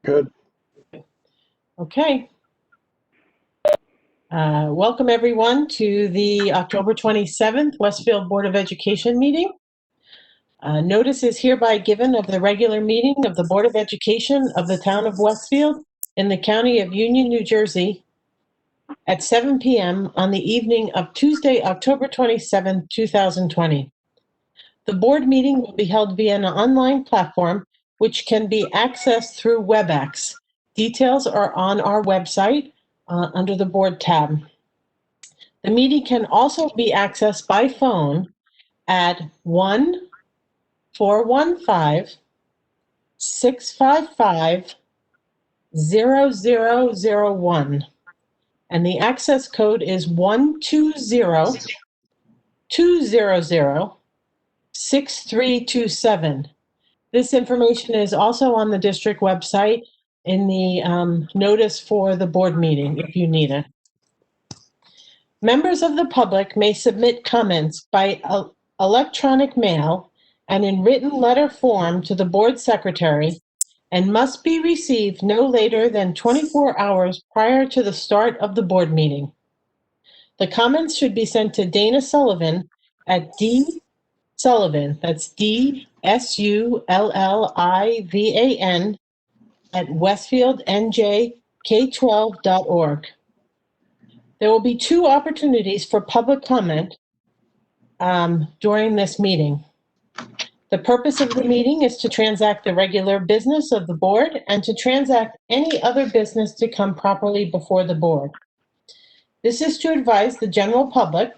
Good. Okay. Welcome everyone to the October 27th Westfield Board of Education meeting. Notice is hereby given of the regular meeting of the Board of Education of the Town of Westfield in the County of Union, New Jersey at 7 p.m. on the evening of Tuesday, October 27th, 2020. The board meeting will be held via an online platform which can be accessed through WebEx. Details are on our website under the board tab. The meeting can also be accessed by phone at 1-415-655-0001. And the access code is 120-200-6327. This information is also on the district website in the notice for the board meeting if you need it. Members of the public may submit comments by electronic mail and in written letter form to the board secretary and must be received no later than 24 hours prior to the start of the board meeting. The comments should be sent to Dana Sullivan at dsullivan, that's DSULLIVAN at westfieldnjk12.org. There will be two opportunities for public comment during this meeting. The purpose of the meeting is to transact the regular business of the board and to transact any other business to come properly before the board. This is to advise the general public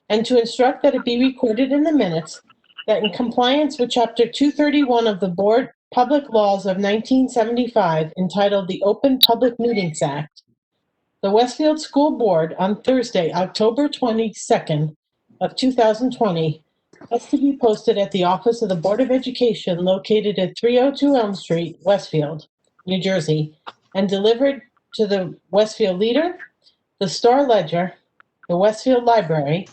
and to instruct that it be recorded in the minutes that in compliance with Chapter 231 of the Board Public Laws of 1975, entitled the Open Public Meetings Act, the Westfield School Board on Thursday, October 22nd of 2020, has to be posted at the office of the Board of Education located at 302 Elm Street, Westfield, New Jersey, and delivered to the Westfield Leader, the Star Ledger, the Westfield Library,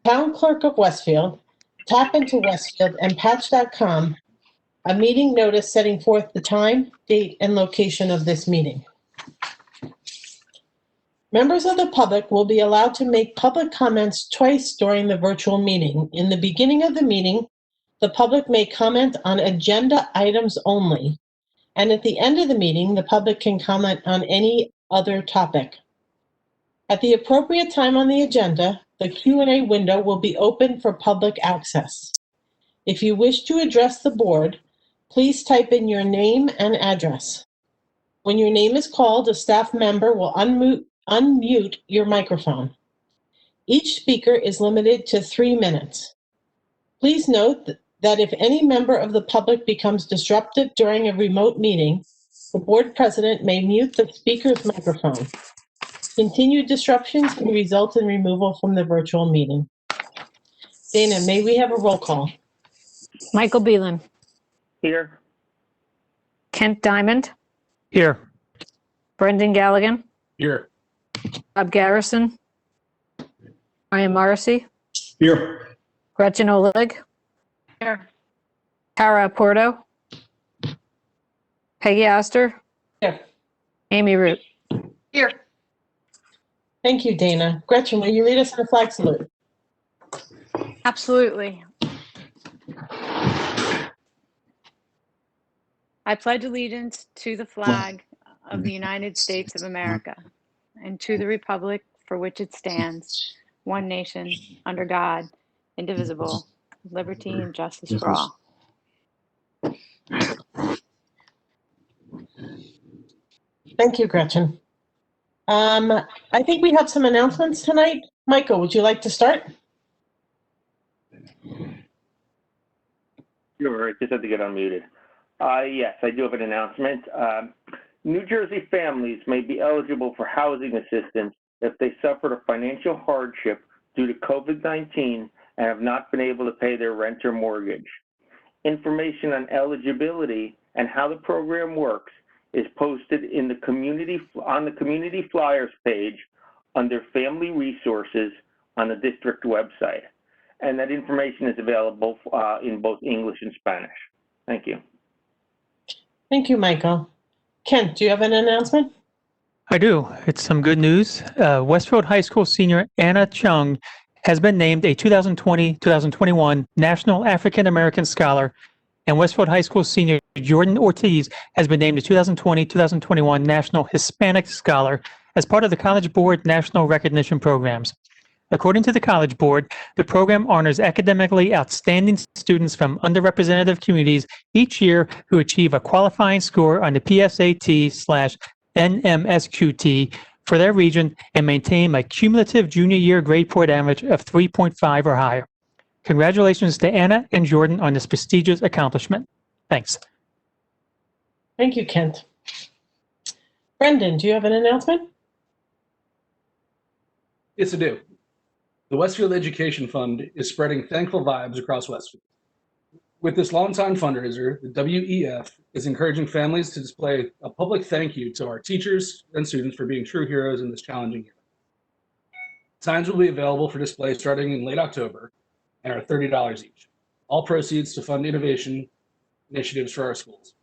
Town Clerk of Westfield, Tap into Westfield, and Patch.com, a meeting notice setting forth the time, date, and location of this meeting. Members of the public will be allowed to make public comments twice during the virtual meeting. In the beginning of the meeting, the public may comment on agenda items only, and at the end of the meeting, the public can comment on any other topic. At the appropriate time on the agenda, the Q&A window will be open for public access. If you wish to address the board, please type in your name and address. When your name is called, a staff member will unmute your microphone. Each speaker is limited to 3 minutes. Please note that if any member of the public becomes disruptive during a remote meeting, the board president may mute the speaker's microphone. Continued disruptions can result in removal from the virtual meeting. Dana, may we have a roll call? Michael Beelan. Here. Kent Diamond. Here. Brendan Galligan. Here. Bob Garrison. Ryan Morrissey. Here. Gretchen Oleg. Here. Tara Porto. Peggy Oster. Here. Amy Root. Here. Thank you, Dana. Gretchen, will you lead us in the flag salute? Absolutely. I pledge allegiance to the flag of the United States of America and to the republic for which it stands, one nation, under God, indivisible, with liberty and justice for all. Thank you, Gretchen. I think we have some announcements tonight. Michael, would you like to start? Sure, I just had to get unmuted. Yes, I do have an announcement. New Jersey families may be eligible for housing assistance if they suffered a financial hardship due to COVID-19 and have not been able to pay their rent or mortgage. Information on eligibility and how the program works is posted in the community flyers page under Family Resources on the district website. And that information is available in both English and Spanish. Thank you. Thank you, Michael. Kent, do you have an announcement? I do. It's some good news. Westfield High School senior Anna Chung has been named a 2020-2021 National African American Scholar, and Westfield High School senior Jordan Ortiz has been named a 2020-2021 National Hispanic Scholar as part of the College Board National Recognition Programs. According to the College Board, the program honors academically outstanding students from underrepresented communities each year who achieve a qualifying score on the PSAT/NMSQT for their region and maintain a cumulative junior year grade point average of 3.5 or higher. Congratulations to Anna and Jordan on this prestigious accomplishment. Thanks. Thank you, Kent. Brendan, do you have an announcement? Yes, I do. The Westfield Education Fund is spreading thankful vibes across Westfield. With this longtime fundraiser, the WEF is encouraging families to display a public thank you to our teachers and students for being true heroes in this challenging year. Signs will be available for display starting in late October and are $30 each. All proceeds to fund innovation initiatives for our schools.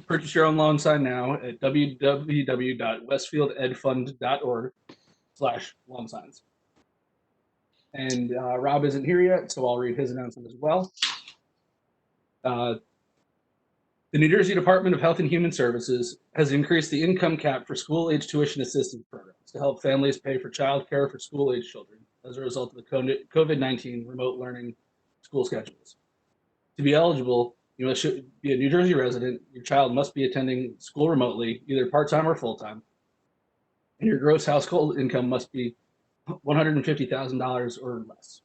Purchase your own lawn sign now at www.westfielededfund.org/lawn signs. And Rob isn't here yet, so I'll read his announcement as well. The New Jersey Department of Health and Human Services has increased the income cap for school-age tuition assistance programs to help families pay for childcare for school-age children as a result of the COVID-19 remote learning school schedules. To be eligible, you must be a New Jersey resident, your child must be attending school remotely, either part-time or full-time, and your gross household income must be $150,000 or less.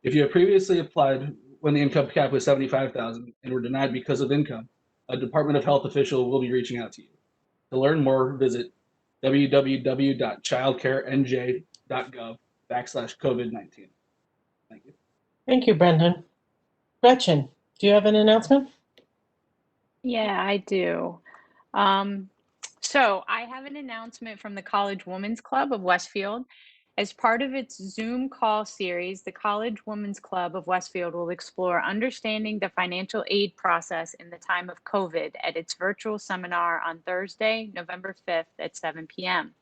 If you have previously applied when the income cap was $75,000 and were denied because of income, a Department of Health official will be reaching out to you. To learn more, visit www.childcarenj.gov/COVID-19. Thank you. Thank you, Brendan. Gretchen, do you have an announcement? Yeah, I do. So I have an announcement from the College Women's Club of Westfield. As part of its Zoom call series, the College Women's Club of Westfield will explore understanding the financial aid process in the time of COVID at its virtual seminar on Thursday, November 5th at 7 p.m.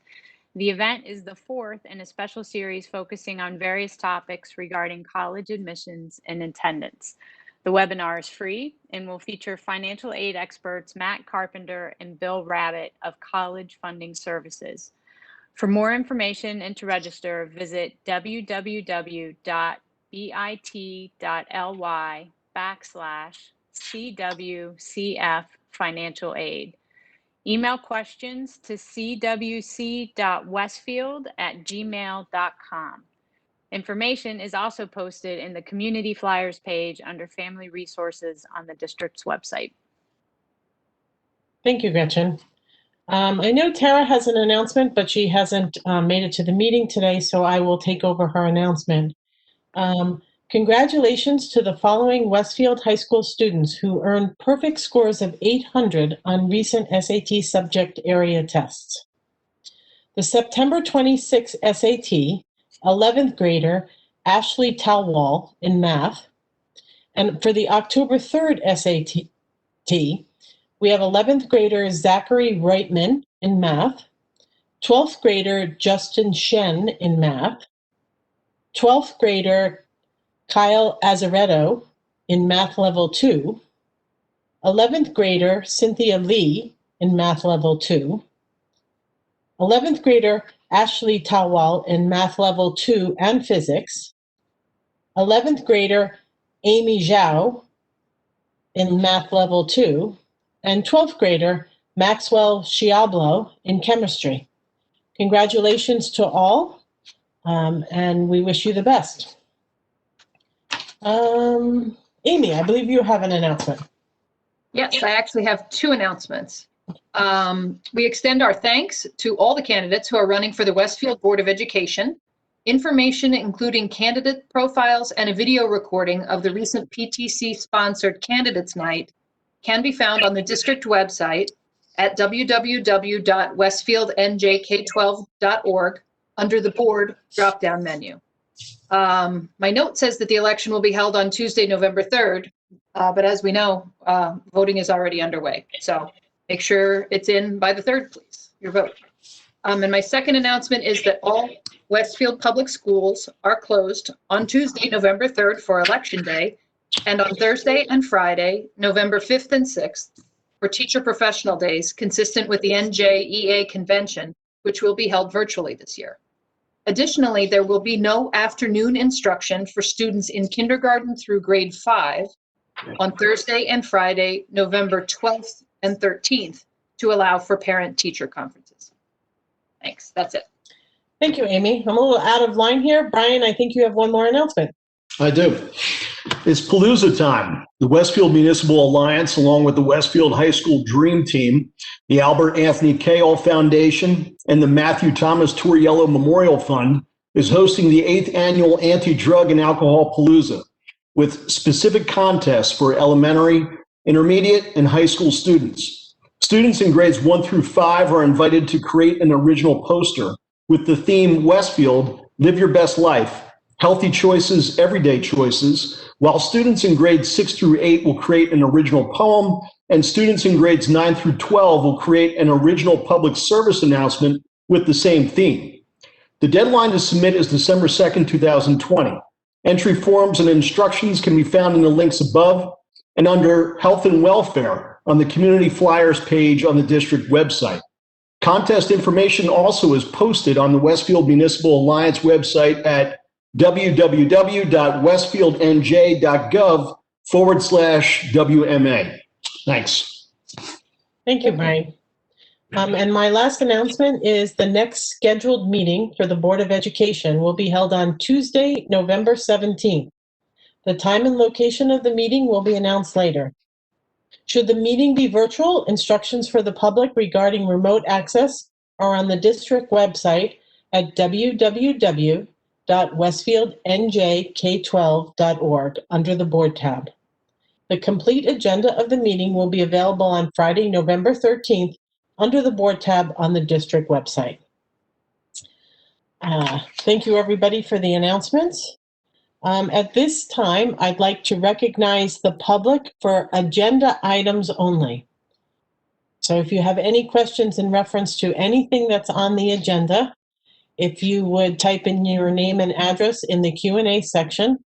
The event is the fourth in a special series focusing on various topics regarding college admissions and attendance. The webinar is free and will feature financial aid experts Matt Carpenter and Bill Rabbit of College Funding Services. For more information and to register, visit www.bit.ly/CWCF Financial Aid. Email questions to cwc.westfield@gmail.com. Information is also posted in the Community Flyers page under Family Resources on the district's website. Thank you, Gretchen. I know Tara has an announcement, but she hasn't made it to the meeting today, so I will take over her announcement. Congratulations to the following Westfield High School students who earned perfect scores of 800 on recent SAT subject area tests. The September 26 SAT, 11th grader Ashley Talwall in math, and for the October 3rd SAT, we have 11th grader Zachary Reitman in math, 12th grader Justin Shen in math, 12th grader Kyle Azaretto in Math Level 2, 11th grader Cynthia Lee in Math Level 2, 11th grader Ashley Tawal in Math Level 2 and Physics, 11th grader Amy Zhao in Math Level 2, and 12th grader Maxwell Schiablo in Chemistry. Congratulations to all, and we wish you the best. Amy, I believe you have an announcement. Yes, I actually have two announcements. We extend our thanks to all the candidates who are running for the Westfield Board of Education. Information including candidate profiles and a video recording of the recent PTC-sponsored Candidates Night can be found on the district website at www.westfieldnjk12.org under the board drop-down menu. My note says that the election will be held on Tuesday, November 3rd, but as we know, voting is already underway. So Make sure it's in by the 3rd, please, your vote. And my second announcement is that all Westfield public schools are closed on Tuesday, November 3rd for Election Day, and on Thursday and Friday, November 5th and 6th, for teacher professional days consistent with the NJEA convention, which will be held virtually this year. Additionally, there will be no afternoon instruction for students in kindergarten through grade 5 on Thursday and Friday, November 12th and 13th, to allow for parent-teacher conferences. Thanks, that's it. Thank you, Amy. I'm a little out of line here. Brian, I think you have one more announcement. I do. It's Palooza time. The Westfield Municipal Alliance, along with the Westfield High School Dream Team, the Albert Anthony Cahill Foundation, and the Matthew Thomas Torriello Memorial Fund, is hosting the 8th annual Anti-Drug and Alcohol Palooza with specific contests for elementary, intermediate, and high school students. Students in grades 1 through 5 are invited to create an original poster with the theme Westfield, Live Your Best Life, Healthy Choices, Everyday Choices, while students in grades 6 through 8 will create an original poem, and students in grades 9 through 12 will create an original public service announcement with the same theme. The deadline to submit is December 2nd, 2020. Entry forms and instructions can be found in the links above and under Health and Welfare on the Community Flyers page on the district website. Contest information also is posted on the Westfield Municipal Alliance website at www.westfieldnj.gov/WMA. Thanks. Thank you, Brian. And my last announcement is the next scheduled meeting for the Board of Education will be held on Tuesday, November 17th. The time and location of the meeting will be announced later. Should the meeting be virtual, instructions for the public regarding remote access are on the district website at www.westfieldnjk12.org under the Board tab. The complete agenda of the meeting will be available on Friday, November 13th under the Board tab on the district website. Thank you, everybody, for the announcements. At this time, I'd like to recognize the public for agenda items only. So if you have any questions in reference to anything that's on the agenda, if you would type in your name and address in the Q&A section,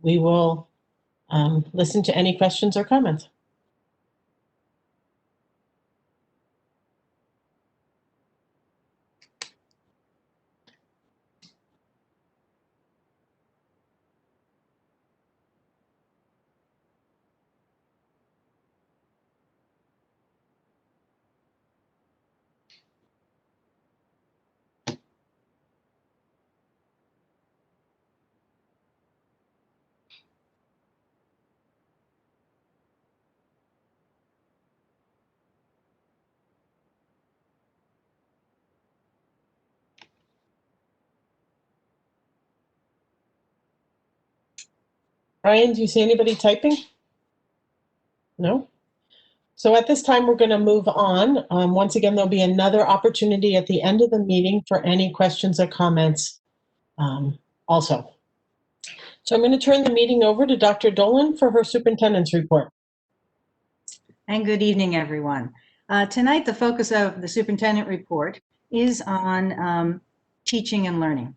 we will listen to any questions or comments. Brian, do you see anybody typing? No? So at this time, we're going to move on. Once again, there'll be another opportunity at the end of the meeting for any questions or comments also. So I'm going to turn the meeting over to Dr. Dolan for her superintendent's report. And good evening, everyone. Tonight, the focus of the superintendent report is on teaching and learning.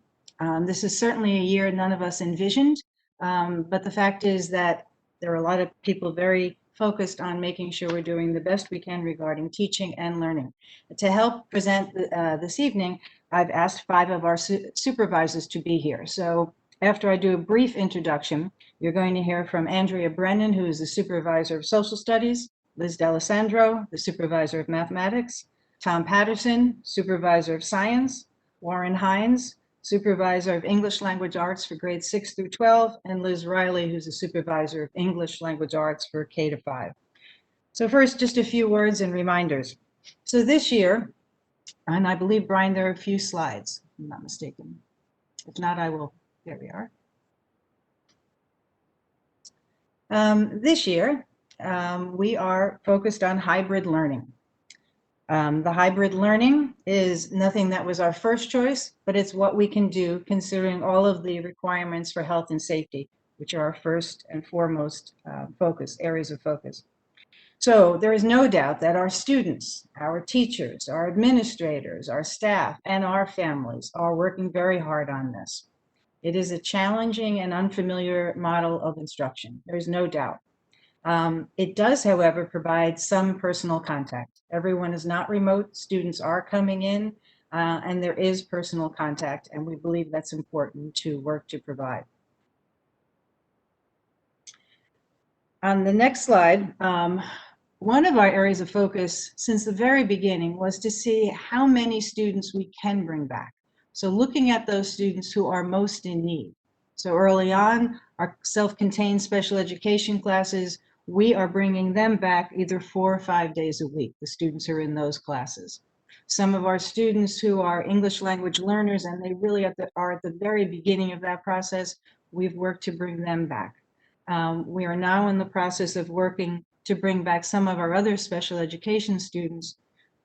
This is certainly a year none of us envisioned, but the fact is that there are a lot of people very focused on making sure we're doing the best we can regarding teaching and learning. To help present this evening, I've asked 5 of our supervisors to be here. So after I do a brief introduction, you're going to hear from Andrea Brennan, who is the supervisor of social studies, Liz D'Alessandro, the supervisor of mathematics, Tom Patterson, supervisor of science, Warren Hines, supervisor of English language arts for grades 6 through 12, and Liz Riley, who's a supervisor of English language arts for K to 5. So first, just a few words and reminders. So this year, and I believe, Brian, there are a few slides, if I'm not mistaken. If not, I will, there we are. This year, we are focused on hybrid learning. The hybrid learning is nothing that was our first choice, but it's what we can do considering all of the requirements for health and safety, which are our first and foremost areas of focus. So there is no doubt that our students, our teachers, our administrators, our staff, and our families are working very hard on this. It is a challenging and unfamiliar model of instruction. There is no doubt. It does, however, provide some personal contact. Everyone is not remote. Students are coming in, and there is personal contact, and we believe that's important to work to provide. On the next slide, one of our areas of focus since the very beginning was to see how many students we can bring back. So looking at those students who are most in need. So early on, our self-contained special education classes, we are bringing them back either 4 or 5 days a week, the students who are in those classes. Some of our students who are English language learners, and they really are at the very beginning of that process, we've worked to bring them back. We are now in the process of working to bring back some of our other special education students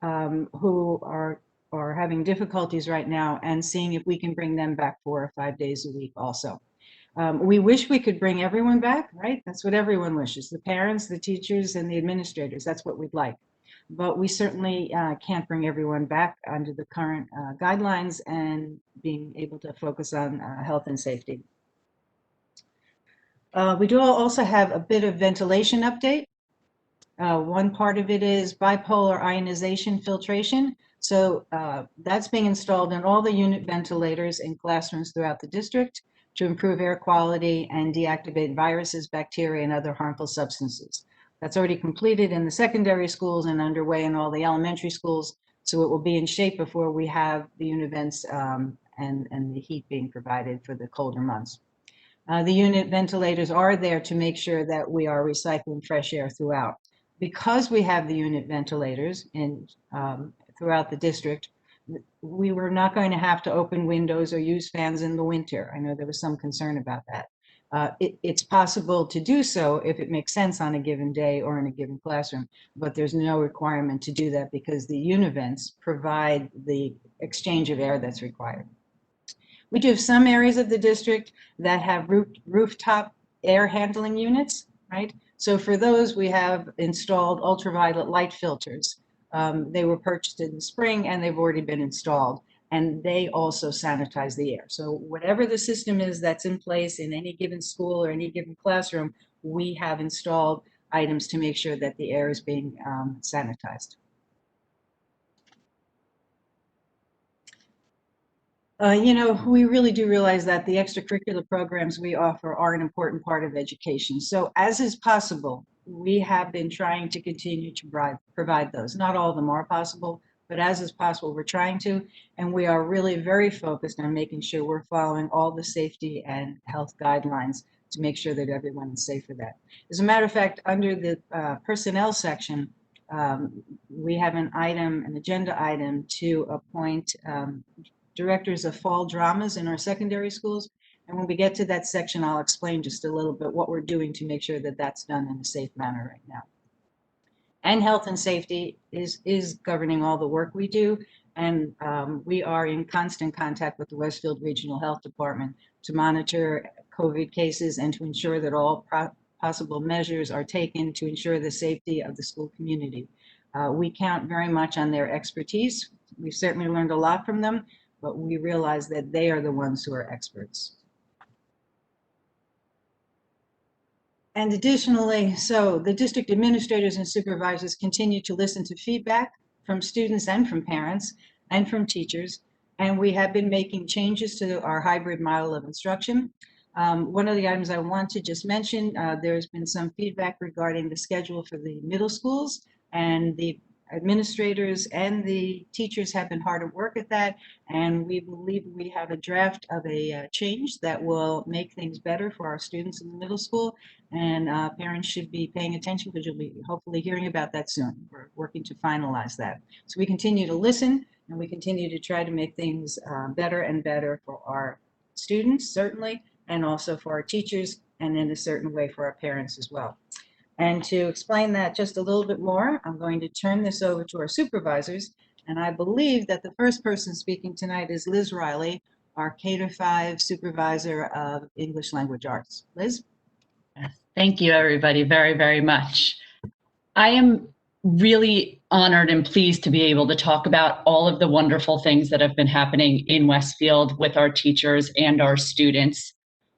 who are having difficulties right now, and seeing if we can bring them back 4 or 5 days a week also. We wish we could bring everyone back, right? That's what everyone wishes, the parents, the teachers, and the administrators. That's what we'd like. But we certainly can't bring everyone back under the current guidelines and being able to focus on health and safety. We do also have a bit of ventilation update. One part of it is bipolar ionization filtration. So that's being installed in all the unit ventilators in classrooms throughout the district to improve air quality and deactivate viruses, bacteria, and other harmful substances. That's already completed in the secondary schools and underway in all the elementary schools. So it will be in shape before we have the unit vents and the heat being provided for the colder months. The unit ventilators are there to make sure that we are recycling fresh air throughout. Because we have the unit ventilators throughout the district, we were not going to have to open windows or use fans in the winter. I know there was some concern about that. It's possible to do so if it makes sense on a given day or in a given classroom, but there's no requirement to do that because the univents provide the exchange of air that's required. We do have some areas of the district that have rooftop air handling units, right? So for those, we have installed ultraviolet light filters. They were purchased in the spring and they've already been installed, and they also sanitize the air. So whatever the system is that's in place in any given school or any given classroom, we have installed items to make sure that the air is being sanitized. You know, we really do realize that the extracurricular programs we offer are an important part of education. So as is possible, we have been trying to continue to provide those. Not all of them are possible, but as is possible, we're trying to, and we are really very focused on making sure we're following all the safety and health guidelines to make sure that everyone is safe for that. As a matter of fact, under the personnel section, we have an agenda item to appoint directors of fall dramas in our secondary schools. And when we get to that section, I'll explain just a little bit what we're doing to make sure that that's done in a safe manner right now. And health and safety is governing all the work we do. And we are in constant contact with the Westfield Regional Health Department to monitor COVID cases and to ensure that all possible measures are taken to ensure the safety of the school community. We count very much on their expertise. We've certainly learned a lot from them, but we realize that they are the ones who are experts. And additionally, so the district administrators and supervisors continue to listen to feedback from students and from parents and from teachers. And we have been making changes to our hybrid model of instruction. One of the items I want to just mention, there's been some feedback regarding the schedule for the middle schools, and the administrators and the teachers have been hard at work at that, and we believe we have a draft of a change that will make things better for our students in the middle school, and parents should be paying attention because you'll be hopefully hearing about that soon. We're working to finalize that. So we continue to listen, and we continue to try to make things better and better for our students, certainly, and also for our teachers, and in a certain way for our parents as well. And to explain that just a little bit more, I'm going to turn this over to our supervisors. And I believe that the first person speaking tonight is Liz Riley, our K-5 Supervisor of English Language Arts. Liz? Thank you, everybody, very, very much. I am really honored and pleased to be able to talk about all of the wonderful things that have been happening in Westfield with our teachers and our students.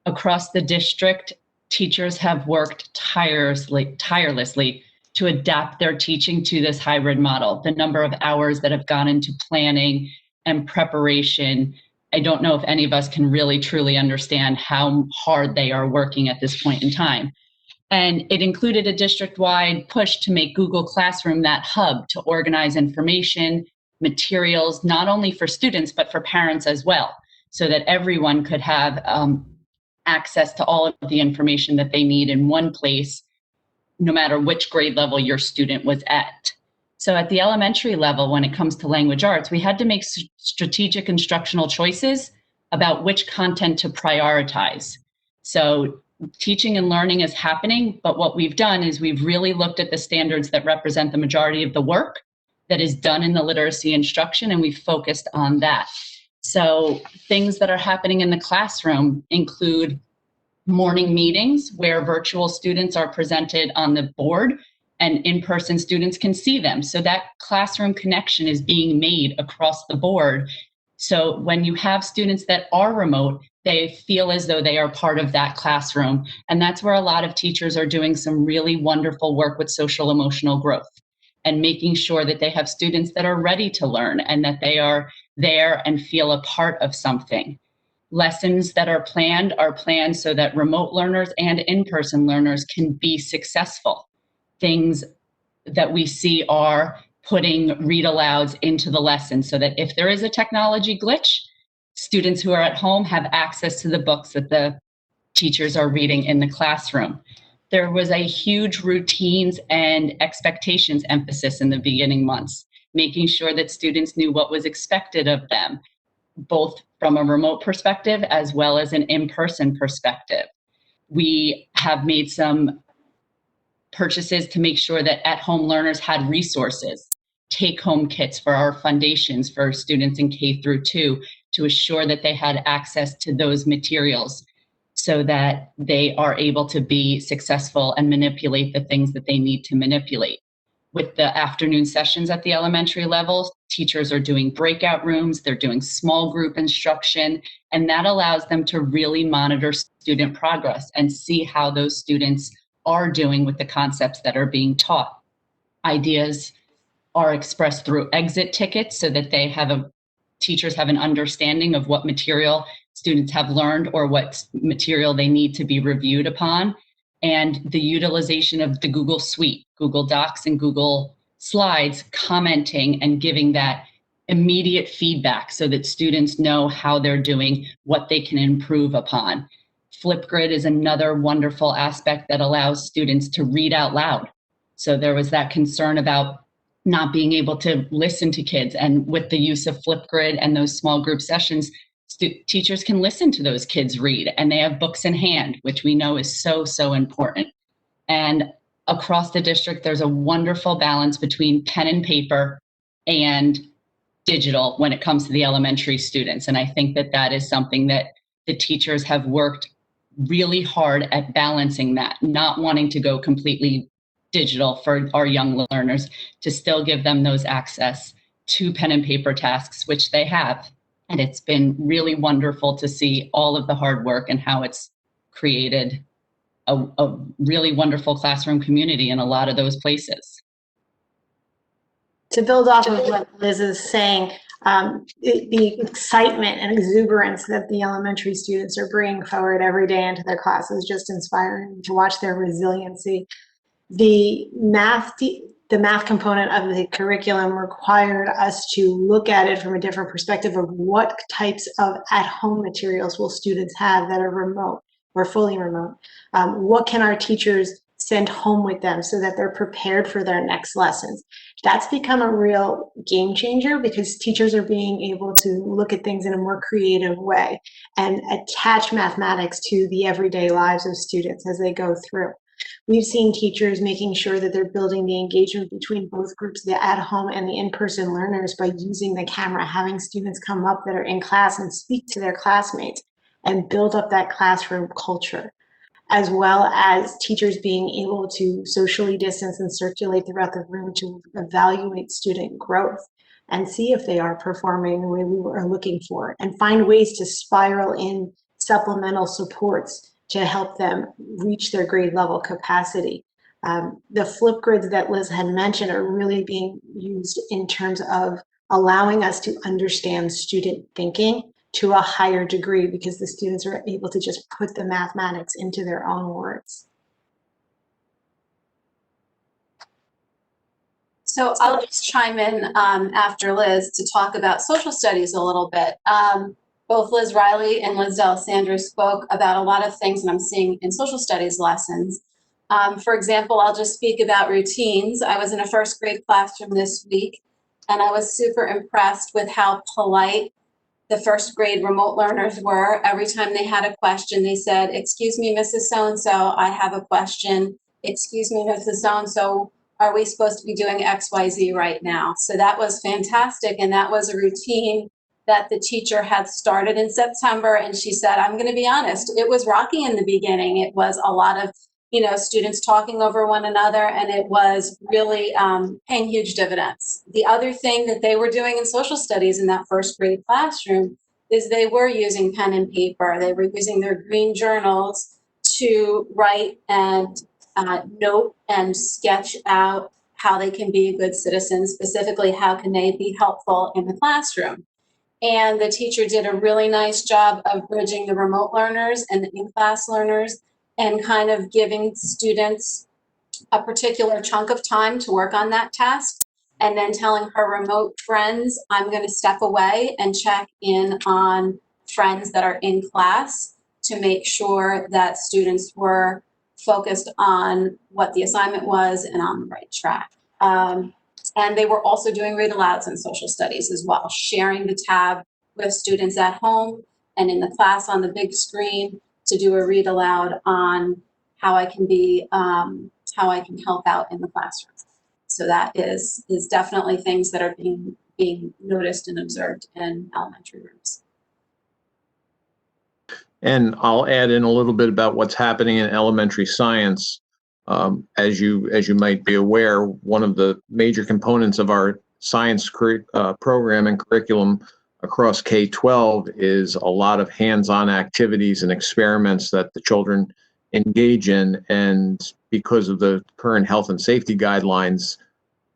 Across the district, teachers have worked tirelessly to adapt their teaching to this hybrid model. The number of hours that have gone into planning and preparation, I don't know if any of us can really truly understand how hard they are working at this point in time. And it included a district-wide push to make Google Classroom that hub to organize information, materials, not only for students, but for parents as well, so that everyone could have access to all of the information that they need in one place, no matter which grade level your student was at. So at the elementary level, when it comes to language arts, we had to make strategic instructional choices about which content to prioritize. So teaching and learning is happening, but what we've done is we've really looked at the standards that represent the majority of the work that is done in the literacy instruction, and we've focused on that. So things that are happening in the classroom include morning meetings where virtual students are presented on the board and in-person students can see them. So that classroom connection is being made across the board. So when you have students that are remote, they feel as though they are part of that classroom. And that's where a lot of teachers are doing some really wonderful work with social emotional growth and making sure that they have students that are ready to learn and that they are there and feel a part of something. Lessons that are planned so that remote learners and in-person learners can be successful. Things that we see are putting read alouds into the lesson so that if there is a technology glitch, students who are at home have access to the books that the teachers are reading in the classroom. There was a huge routines and expectations emphasis in the beginning months, making sure that students knew what was expected of them, both from a remote perspective as well as an in-person perspective. We have made some purchases to make sure that at-home learners had resources, take-home kits for our foundations for students in K through 2 to assure that they had access to those materials so that they are able to be successful and manipulate the things that they need to manipulate. With the afternoon sessions at the elementary level, teachers are doing breakout rooms, they're doing small group instruction, and that allows them to really monitor student progress and see how those students are doing with the concepts that are being taught. Ideas are expressed through exit tickets so that teachers have an understanding of what material students have learned or what material they need to be reviewed upon. And the utilization of the Google Suite, Google Docs and Google Slides, commenting and giving that immediate feedback so that students know how they're doing, what they can improve upon. Flipgrid is another wonderful aspect that allows students to read out loud. So there was that concern about not being able to listen to kids. And with the use of Flipgrid and those small group sessions, teachers can listen to those kids read, and they have books in hand, which we know is so, so important. And across the district, there's a wonderful balance between pen and paper and digital when it comes to the elementary students. And I think that that is something that the teachers have worked really hard at balancing that, not wanting to go completely digital for our young learners, to still give them those access to pen and paper tasks, which they have. And it's been really wonderful to see all of the hard work and how it's created a really wonderful classroom community in a lot of those places. To build off of what Liz is saying, the excitement and exuberance that the elementary students are bringing forward every day into their class is just inspiring to watch their resiliency. The math component of the curriculum required us to look at it from a different perspective of what types of at-home materials will students have that are remote or fully remote. What can our teachers send home with them so that they're prepared for their next lessons? That's become a real game changer because teachers are being able to look at things in a more creative way and attach mathematics to the everyday lives of students as they go through. We've seen teachers making sure that they're building the engagement between both groups, the at-home and the in-person learners, by using the camera, having students come up that are in class and speak to their classmates and build up that classroom culture. as well as teachers being able to socially distance and circulate throughout the room to evaluate student growth and see if they are performing the way we were looking for, and find ways to spiral in supplemental supports to help them reach their grade level capacity. The flip grids that Liz had mentioned are really being used in terms of allowing us to understand student thinking to a higher degree, because the students are able to just put the mathematics into their own words. So I'll just chime in after Liz to talk about social studies a little bit. Both Liz Riley and Liz D'Alessandro spoke about a lot of things that I'm seeing in social studies lessons. For example, I'll just speak about routines. I was in a first grade classroom this week, and I was super impressed with how polite the first grade remote learners were. Every time they had a question, they said, "Excuse me, Mrs. So-and-so, I have a question. Excuse me, Mrs. So-and-so, are we supposed to be doing XYZ right now?" So that was fantastic. And that was a routine that the teacher had started in September. And she said, I'm going to be honest, it was rocky in the beginning. It was a lot of, students talking over one another, and it was really paying huge dividends. The other thing that they were doing in social studies in that first grade classroom is they were using pen and paper. They were using their green journals to write and note and sketch out how they can be a good citizen, specifically how can they be helpful in the classroom. And the teacher did a really nice job of bridging the remote learners and the in-class learners, and kind of giving students a particular chunk of time to work on that task, and then telling her remote friends, I'm going to step away and check in on friends that are in class to make sure that students were focused on what the assignment was and on the right track. And they were also doing read alouds in social studies as well, sharing the tab with students at home and in the class on the big screen to do a read aloud on how I can be, how I can help out in the classroom. So that is definitely things that are being noticed and observed in elementary rooms. And I'll add in a little bit about what's happening in elementary science. As you might be aware, one of the major components of our science program and curriculum across K-12 is a lot of hands-on activities and experiments that the children engage in. And because of the current health and safety guidelines,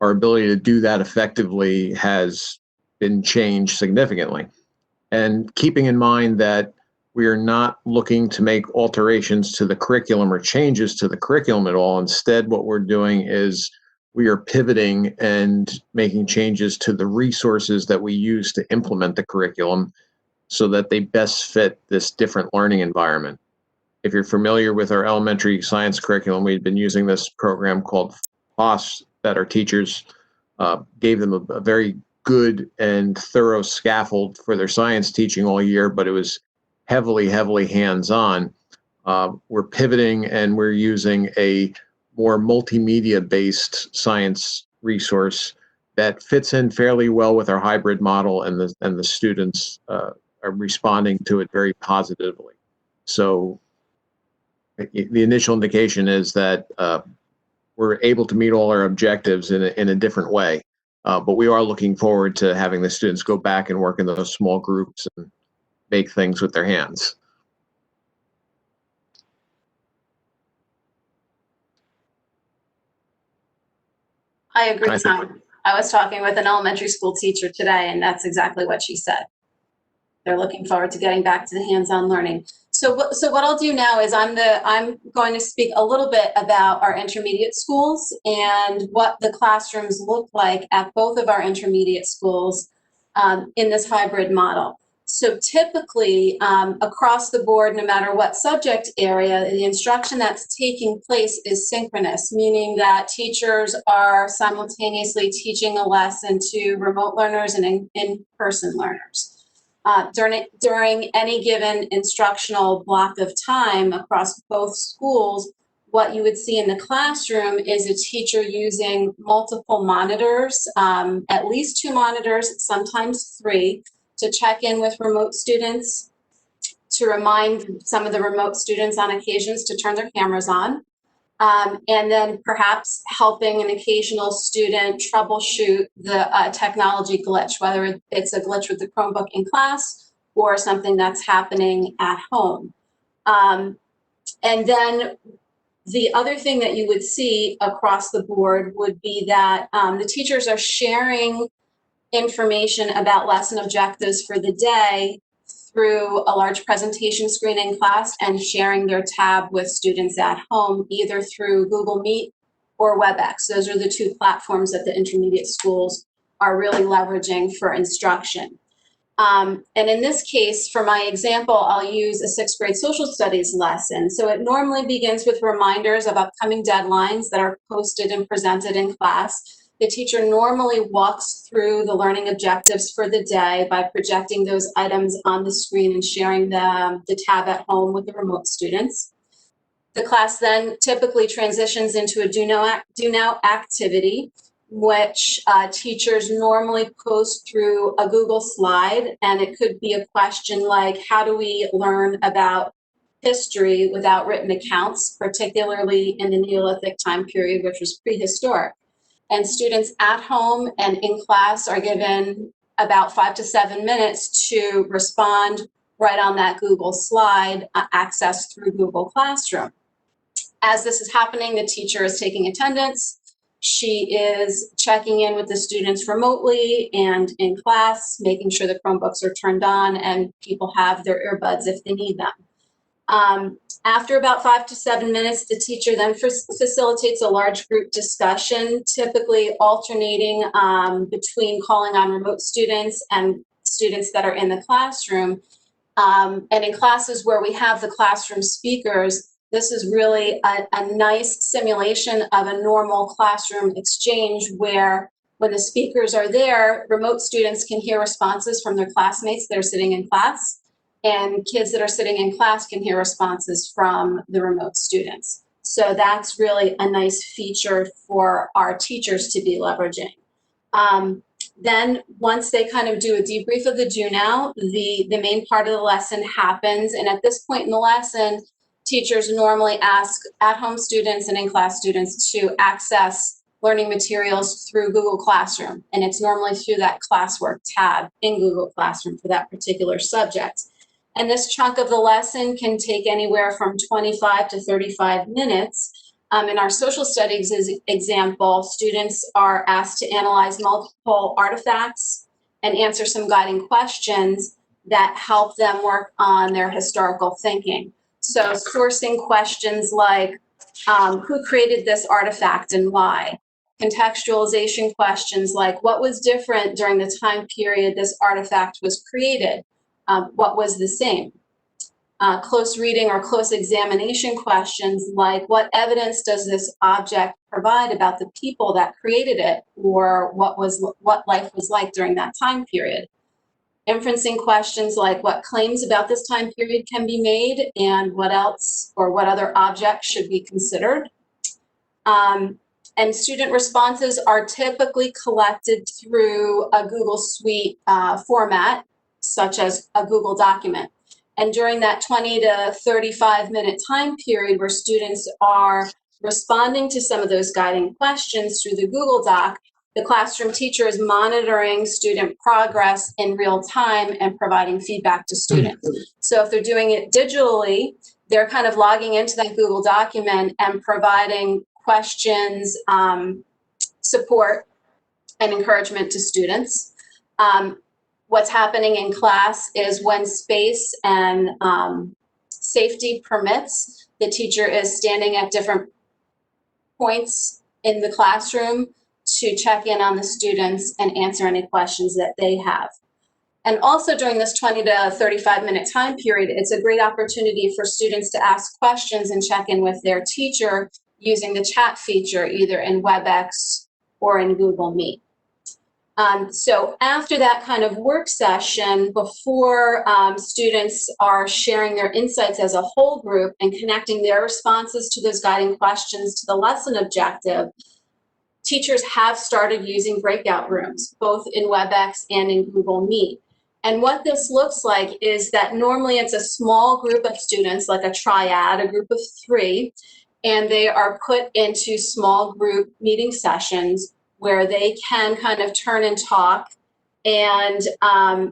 our ability to do that effectively has been changed significantly. And keeping in mind that we are not looking to make alterations to the curriculum or changes to the curriculum at all. Instead, what we're doing is we are pivoting and making changes to the resources that we use to implement the curriculum so that they best fit this different learning environment. If you're familiar with our elementary science curriculum, we've been using this program called FOSS that our teachers gave them a very good and thorough scaffold for their science teaching all year, but it was heavily hands-on. We're pivoting and we're using a more multimedia-based science resource that fits in fairly well with our hybrid model, and the students are responding to it very positively. So the initial indication is that we're able to meet all our objectives in a different way, but we are looking forward to having the students go back and work in those small groups and make things with their hands. I agree, Tom. I was talking with an elementary school teacher today, and that's exactly what she said. They're looking forward to getting back to the hands-on learning. So what I'll do now is I'm going to speak a little bit about our intermediate schools and what the classrooms look like at both of our intermediate schools in this hybrid model. So typically, across the board, no matter what subject area, the instruction that's taking place is synchronous, meaning that teachers are simultaneously teaching a lesson to remote learners and in-person learners. During any given instructional block of time across both schools, what you would see in the classroom is a teacher using multiple monitors, at least 2 monitors, sometimes 3, to check in with remote students, to remind some of the remote students on occasions to turn their cameras on. And then perhaps helping an occasional student troubleshoot the technology glitch, whether it's a glitch with the Chromebook in class or something that's happening at home. And then the other thing that you would see across the board would be that the teachers are sharing information about lesson objectives for the day through a large presentation screen in class and sharing their tab with students at home, either through Google Meet or WebEx. Those are the two platforms that the intermediate schools are really leveraging for instruction. And in this case, for my example, I'll use a 6th grade social studies lesson. So it normally begins with reminders of upcoming deadlines that are posted and presented in class. The teacher normally walks through the learning objectives for the day by projecting those items on the screen and sharing the tab at home with the remote students. The class then typically transitions into a do now activity, which teachers normally post through a Google slide, and it could be a question like, how do we learn about history without written accounts, particularly in the Neolithic time period, which was prehistoric. And students at home and in class are given about 5 to 7 minutes to respond right on that Google slide, accessed through Google Classroom. As this is happening, the teacher is taking attendance. She is checking in with the students remotely and in class, making sure the Chromebooks are turned on and people have their earbuds if they need them. After about 5 to 7 minutes, the teacher then facilitates a large group discussion, typically alternating between calling on remote students and students that are in the classroom. And in classes where we have the classroom speakers, this is really a nice simulation of a normal classroom exchange where when the speakers are there, remote students can hear responses from their classmates that are sitting in class, and kids that are sitting in class can hear responses from the remote students. So that's really a nice feature for our teachers to be leveraging. Then once they kind of do a debrief of the do now, the main part of the lesson happens. And at this point in the lesson, teachers normally ask at-home students and in-class students to access learning materials through Google Classroom. And it's normally through that classwork tab in Google Classroom for that particular subject. And this chunk of the lesson can take anywhere from 25 to 35 minutes. In our social studies example, students are asked to analyze multiple artifacts and answer some guiding questions that help them work on their historical thinking. So sourcing questions like, who created this artifact and why? Contextualization questions like, what was different during the time period this artifact was created? What was the same? Close reading or close examination questions like, what evidence does this object provide about the people that created it, or what life was like during that time period? Inferencing questions like, what claims about this time period can be made, and what else or what other objects should be considered? And student responses are typically collected through a Google Suite format, such as a Google document. And during that 20 to 35 minute time period where students are responding to some of those guiding questions through the Google Doc, the classroom teacher is monitoring student progress in real time and providing feedback to students. So if they're doing it digitally, they're kind of logging into that Google document and providing questions, support, and encouragement to students. What's happening in class is when space and safety permits, the teacher is standing at different points in the classroom to check in on the students and answer any questions that they have. And also during this 20 to 35 minute time period, it's a great opportunity for students to ask questions and check in with their teacher using the chat feature, either in WebEx or in Google Meet. So after that kind of work session, before students are sharing their insights as a whole group and connecting their responses to those guiding questions to the lesson objective, teachers have started using breakout rooms, both in WebEx and in Google Meet. And what this looks like is that normally it's a small group of students, like a triad, a group of 3, and they are put into small group meeting sessions where they can kind of turn and talk and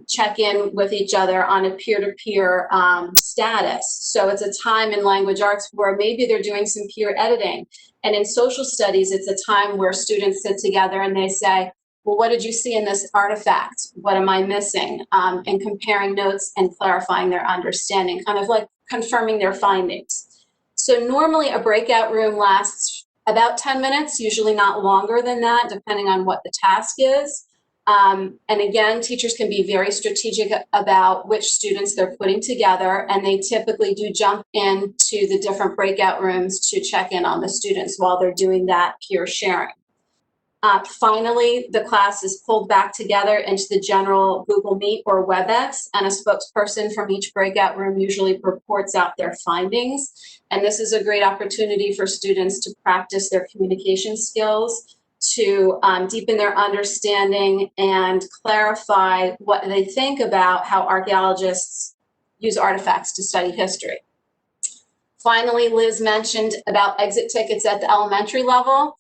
check in with each other on a peer-to-peer status. So it's a time in language arts where maybe they're doing some peer editing. And in social studies, it's a time where students sit together and they say, well, what did you see in this artifact? What am I missing? And comparing notes and clarifying their understanding, kind of like confirming their findings. So normally a breakout room lasts about 10 minutes, usually not longer than that, depending on what the task is. And again, teachers can be very strategic about which students they're putting together, and they typically do jump into the different breakout rooms to check in on the students while they're doing that peer sharing. Finally, the class is pulled back together into the general Google Meet or WebEx, and a spokesperson from each breakout room usually reports out their findings. And this is a great opportunity for students to practice their communication skills, to deepen their understanding and clarify what they think about how archaeologists use artifacts to study history. Finally, Liz mentioned about exit tickets at the elementary level.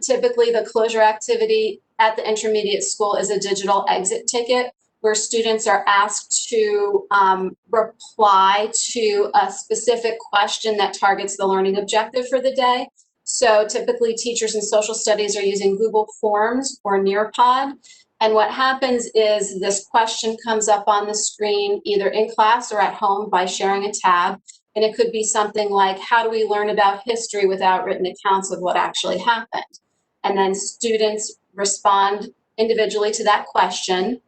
Typically, the closure activity at the intermediate school is a digital exit ticket where students are asked to reply to a specific question that targets the learning objective for the day. So typically, teachers in social studies are using Google Forms or Nearpod. And what happens is this question comes up on the screen, either in class or at home by sharing a tab. And it could be something like, how do we learn about history without written accounts of what actually happened? And then students respond individually to that question.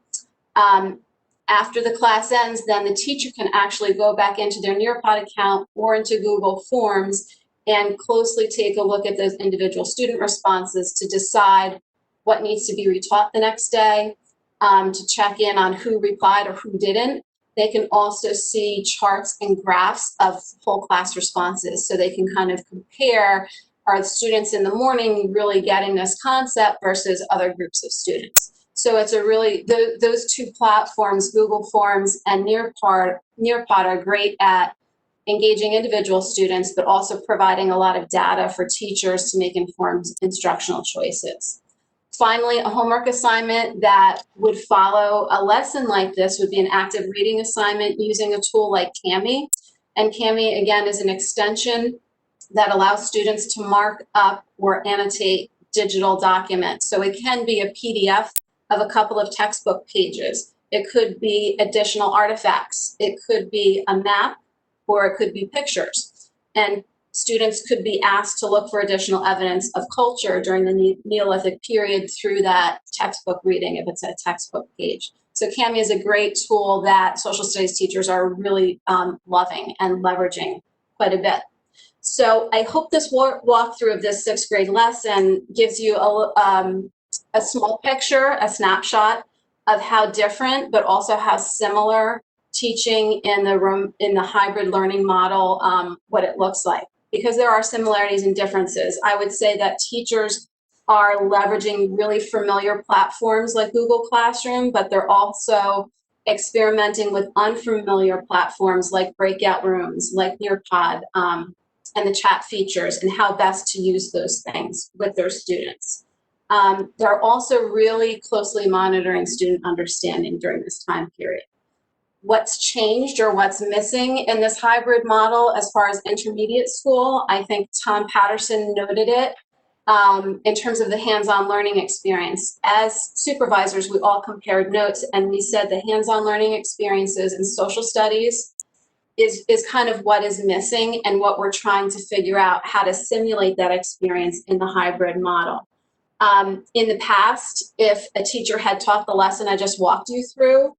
After the class ends, then the teacher can actually go back into their Nearpod account or into Google Forms and closely take a look at those individual student responses to decide what needs to be retaught the next day, to check in on who replied or who didn't. They can also see charts and graphs of whole class responses, so they can kind of compare, are the students in the morning really getting this concept versus other groups of students. So it's a really, those two platforms, Google Forms and Nearpod are great at engaging individual students, but also providing a lot of data for teachers to make informed instructional choices. Finally, a homework assignment that would follow a lesson like this would be an active reading assignment using a tool like Kami. And Kami, again, is an extension that allows students to mark up or annotate digital documents. So it can be a PDF of a couple of textbook pages. It could be additional artifacts. It could be a map, or it could be pictures. And students could be asked to look for additional evidence of culture during the Neolithic period through that textbook reading, if it's a textbook page. So Kami is a great tool that social studies teachers are really loving and leveraging quite a bit. So I hope this walkthrough of this 6th grade lesson gives you a small picture, a snapshot of how different, but also how similar teaching in the hybrid learning model, what it looks like. Because there are similarities and differences. I would say that teachers are leveraging really familiar platforms like Google Classroom, but they're also experimenting with unfamiliar platforms like Breakout Rooms, like Nearpod, and the chat features, and how best to use those things with their students. They're also really closely monitoring student understanding during this time period. What's changed or what's missing in this hybrid model as far as intermediate school, I think Tom Patterson noted it in terms of the hands-on learning experience. As supervisors, we all compared notes and we said the hands-on learning experiences in social studies is kind of what is missing and what we're trying to figure out how to simulate that experience in the hybrid model. In the past, if a teacher had taught the lesson I just walked you through,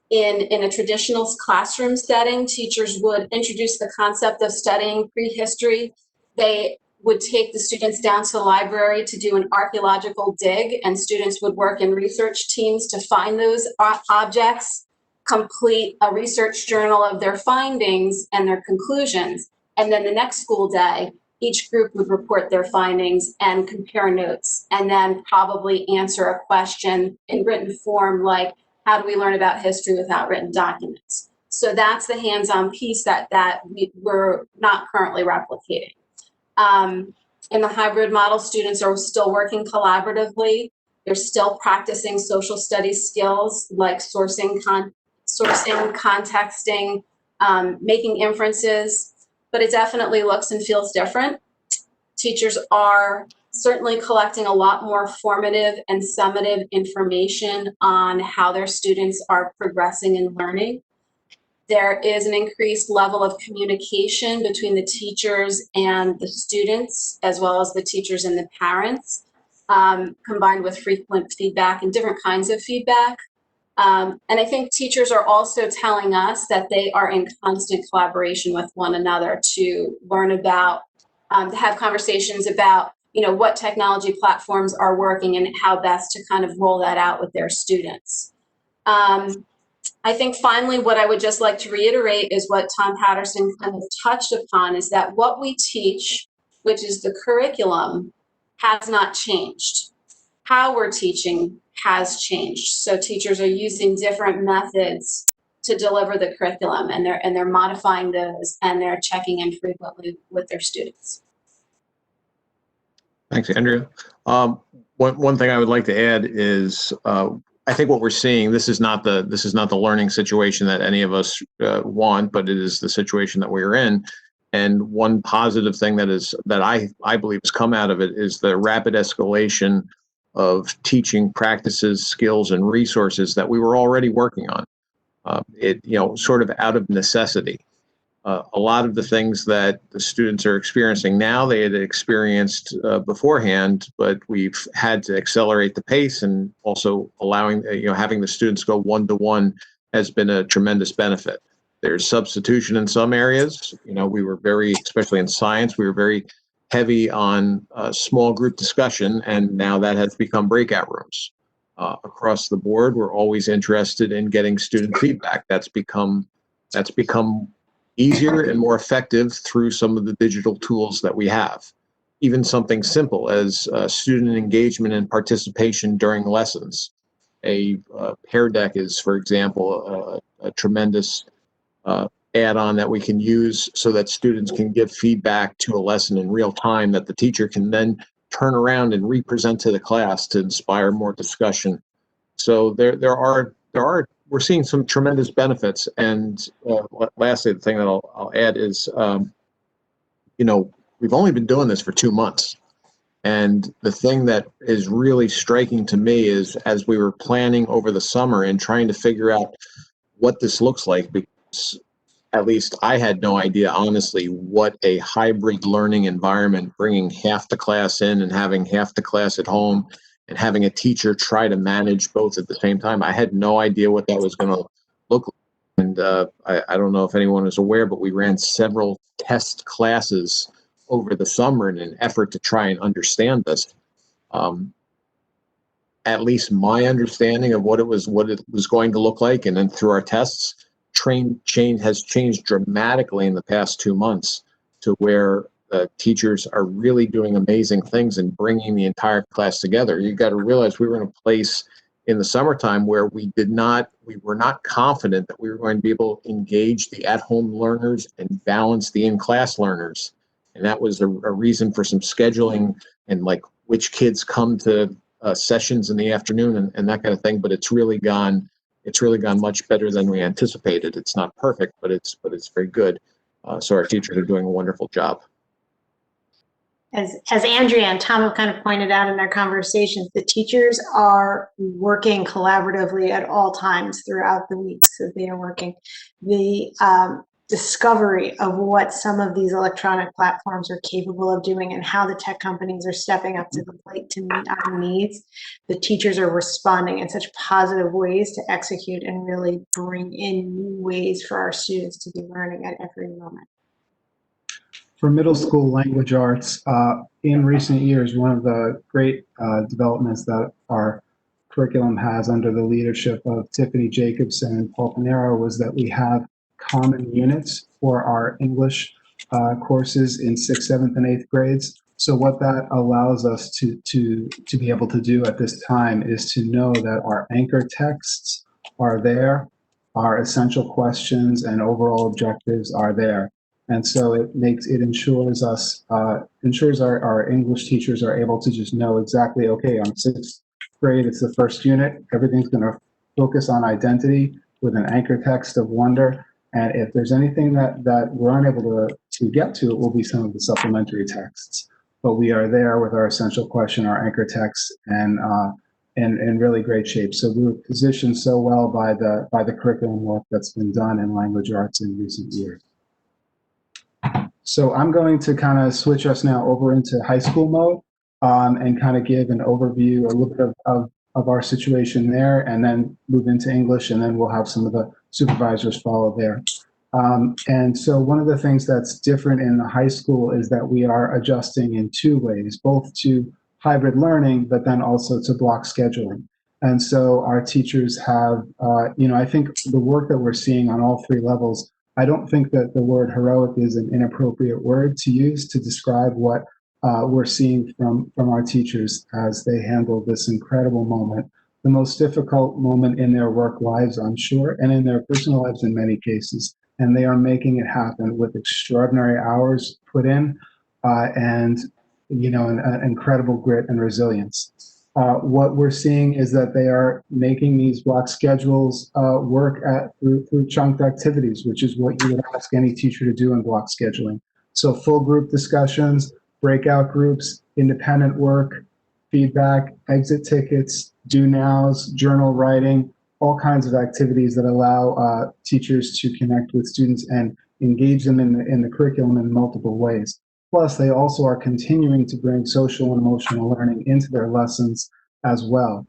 in a traditional classroom setting, teachers would introduce the concept of studying prehistory. They would take the students down to the library to do an archaeological dig, and students would work in research teams to find those objects, complete a research journal of their findings and their conclusions. And then the next school day, each group would report their findings and compare notes, and then probably answer a question in written form like, How do we learn about history without written documents? So that's the hands-on piece that we're not currently replicating. In the hybrid model, students are still working collaboratively. They're still practicing social studies skills like sourcing, contexting, making inferences, but it definitely looks and feels different. Teachers are certainly collecting a lot more formative and summative information on how their students are progressing and learning. There is an increased level of communication between the teachers and the students, as well as the teachers and the parents, combined with frequent feedback and different kinds of feedback. And I think teachers are also telling us that they are in constant collaboration with one another to learn about, to have conversations about, what technology platforms are working and how best to kind of roll that out with their students. I think finally, what I would just like to reiterate is what Tom Patterson kind of touched upon, is that what we teach, which is the curriculum, has not changed. How we're teaching has changed. So teachers are using different methods to deliver the curriculum, and they're modifying those, and they're checking in frequently with their students. Thanks, Andrea. One thing I would like to add is I think what we're seeing, this is not the learning situation that any of us want, but it is the situation that we're in. And one positive thing that I believe has come out of it is the rapid escalation of teaching practices, skills, and resources that we were already working on. Sort of out of necessity. A lot of the things that the students are experiencing now, they had experienced beforehand, but we've had to accelerate the pace, and also allowing, having the students go one-to-one has been a tremendous benefit. There's substitution in some areas. We were especially in science, we were very heavy on small group discussion, and now that has become breakout rooms. Across the board, we're always interested in getting student feedback. That's become easier and more effective through some of the digital tools that we have. Even something simple as student engagement and participation during lessons. A Pear Deck is, for example, a tremendous add-on that we can use so that students can give feedback to a lesson in real time that the teacher can then turn around and represent to the class to inspire more discussion. So we're seeing some tremendous benefits. And lastly, the thing that I'll add is, we've only been doing this for 2 months. And the thing that is really striking to me is, as we were planning over the summer and trying to figure out what this looks like, because at least I had no idea, honestly, what a hybrid learning environment, bringing half the class in and having half the class at home, and having a teacher try to manage both at the same time. I had no idea what that was going to look like. And I don't know if anyone is aware, but we ran several test classes over the summer in an effort to try and understand this. At least my understanding of what it was going to look like, and then through our tests, has changed dramatically in the past 2 months, to where teachers are really doing amazing things and bringing the entire class together. You got to realize we were in a place in the summertime where we were not confident that we were going to be able to engage the at-home learners and balance the in-class learners. And that was a reason for some scheduling, and like which kids come to sessions in the afternoon and that kind of thing. But it's really gone much better than we anticipated. It's not perfect, but it's very good. So our teachers are doing a wonderful job. As Andrea and Tom have kind of pointed out in their conversations, the teachers are working collaboratively at all times throughout the weeks that they are working. The discovery of what some of these electronic platforms are capable of doing and how the tech companies are stepping up to the plate to meet our needs, the teachers are responding in such positive ways to execute and really bring in new ways for our students to be learning at every moment. For middle school language arts, in recent years, one of the great developments that our curriculum has under the leadership of Tiffany Jacobson and Paul Panero was that we have common units for our English courses in 6th, 7th, and 8th grades. So what that allows us to be able to do at this time is to know that our anchor texts are there. Our essential questions and overall objectives are there. And so it ensures our English teachers are able to just know exactly, okay, on 6th grade, it's the first unit. Everything's going to focus on identity with an anchor text of wonder. And if there's anything that we're unable to get to, it will be some of the supplementary texts. But we are there with our essential question, our anchor text, and in really great shape. So we were positioned so well by the curriculum work that's been done in language arts in recent years. So I'm going to kind of switch us now over into high school mode and kind of give an overview, a little bit of our situation there, and then move into English, and then we'll have some of the supervisors follow there. And so one of the things that's different in the high school is that we are adjusting in two ways, both to hybrid learning, but then also to block scheduling. And so our teachers have, I think the work that we're seeing on all three levels, I don't think that the word heroic is an inappropriate word to use to describe what we're seeing from our teachers as they handle this incredible moment, the most difficult moment in their work lives, I'm sure, and in their personal lives in many cases. And they are making it happen with extraordinary hours put in and an incredible grit and resilience. What we're seeing is that they are making these block schedules work through chunked activities, which is what you would ask any teacher to do in block scheduling. So full group discussions, breakout groups, independent work, feedback, exit tickets, do nows, journal writing, all kinds of activities that allow teachers to connect with students and engage them in the curriculum in multiple ways. Plus, they also are continuing to bring social and emotional learning into their lessons as well.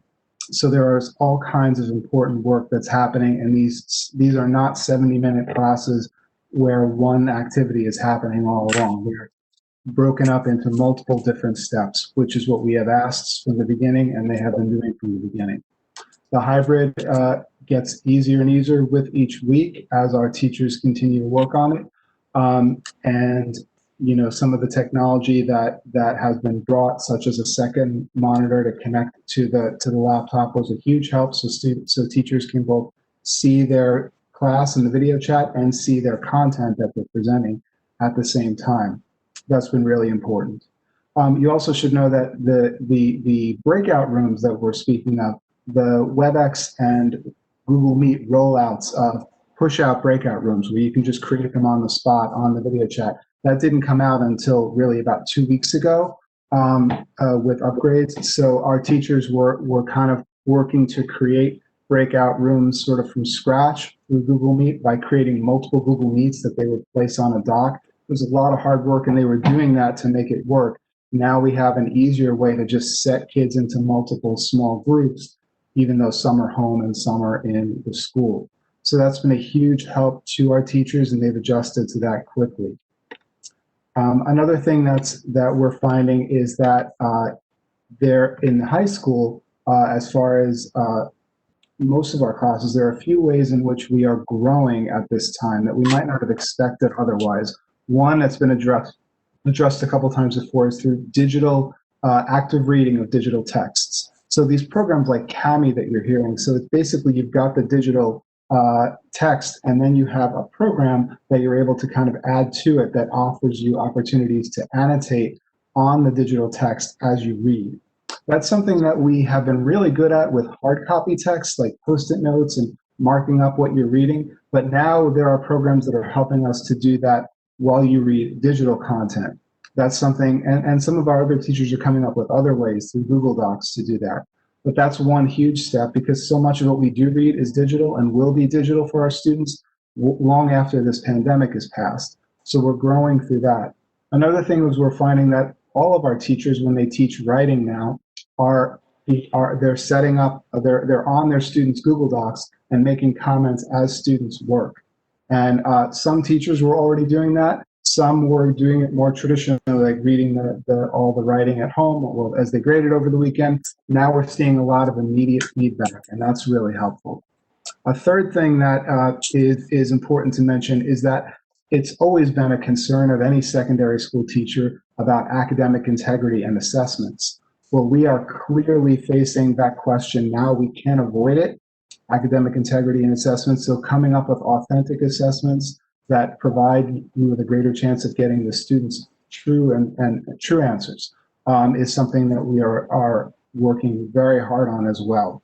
So there is all kinds of important work that's happening, and these are not 70-minute classes where one activity is happening all along. They're broken up into multiple different steps, which is what we have asked from the beginning, and they have been doing from the beginning. The hybrid gets easier and easier with each week as our teachers continue to work on it. And some of the technology that has been brought, such as a second monitor to connect to the laptop, was a huge help. So teachers can both see their class in the video chat and see their content that they're presenting at the same time. That's been really important. You also should know that the breakout rooms that we're speaking of, the WebEx and Google Meet rollouts of push-out breakout rooms where you can just create them on the spot on the video chat. That didn't come out until really about 2 weeks ago with upgrades. So our teachers were kind of working to create breakout rooms sort of from scratch through Google Meet by creating multiple Google Meets that they would place on a dock. It was a lot of hard work, and they were doing that to make it work. Now we have an easier way to just set kids into multiple small groups, even though some are home and some are in the school. So that's been a huge help to our teachers, and they've adjusted to that quickly. Another thing that we're finding is that there in the high school, as far as most of our classes, there are a few ways in which we are growing at this time that we might not have expected otherwise. One that's been addressed a couple times before is through digital active reading of digital texts. So these programs like Kami that you're hearing, so it's basically you've got the digital text, and then you have a program that you're able to kind of add to it that offers you opportunities to annotate on the digital text as you read. That's something that we have been really good at with hard copy text, like Post-it notes and marking up what you're reading. But now there are programs that are helping us to do that while you read digital content. That's something, and some of our other teachers are coming up with other ways through Google Docs to do that. But that's one huge step, because so much of what we do read is digital and will be digital for our students long after this pandemic is passed. So we're growing through that. Another thing is we're finding that all of our teachers, when they teach writing now, they're setting up, they're on their students' Google Docs and making comments as students work. And some teachers were already doing that. Some were doing it more traditionally, like reading all the writing at home as they graded over the weekend. Now we're seeing a lot of immediate feedback, and that's really helpful. A third thing that is important to mention is that it's always been a concern of any secondary school teacher about academic integrity and assessments. Well, we are clearly facing that question now. We can't avoid it. academic integrity in assessments. So coming up with authentic assessments that provide you with a greater chance of getting the students true and true answers is something that we are working very hard on as well.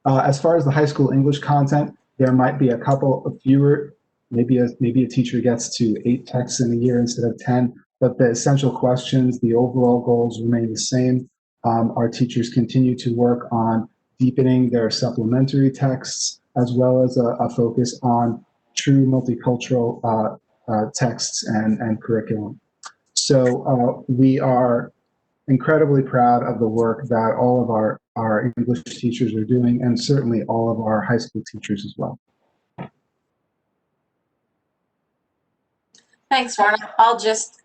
As far as the high school English content, there might be a couple of fewer, maybe a teacher gets to 8 texts in a year instead of 10, but the essential questions, the overall goals remain the same. Our teachers continue to work on deepening their supplementary texts, as well as a focus on true multicultural texts and curriculum. So we are incredibly proud of the work that all of our English teachers are doing, and certainly all of our high school teachers as well. Thanks, Ron. I'll just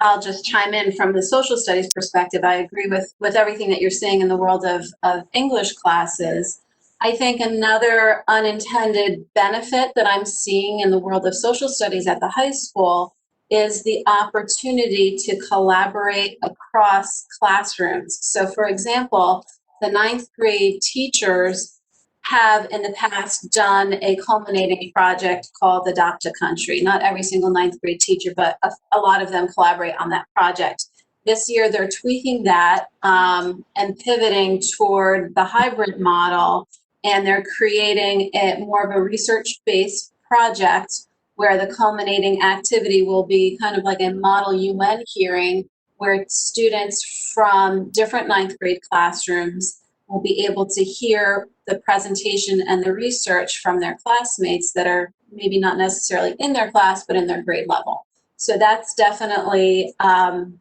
chime in from the social studies perspective. I agree with everything that you're saying in the world of English classes. I think another unintended benefit that I'm seeing in the world of social studies at the high school is the opportunity to collaborate across classrooms. So for example, the 9th grade teachers have in the past done a culminating project called Adopt a Country. Not every single 9th grade teacher, but a lot of them collaborate on that project. This year they're tweaking that and pivoting toward the hybrid model, and they're creating more of a research-based project where the culminating activity will be kind of like a model UN hearing where students from different 9th grade classrooms will be able to hear the presentation and the research from their classmates that are maybe not necessarily in their class, but in their grade level. So that's definitely an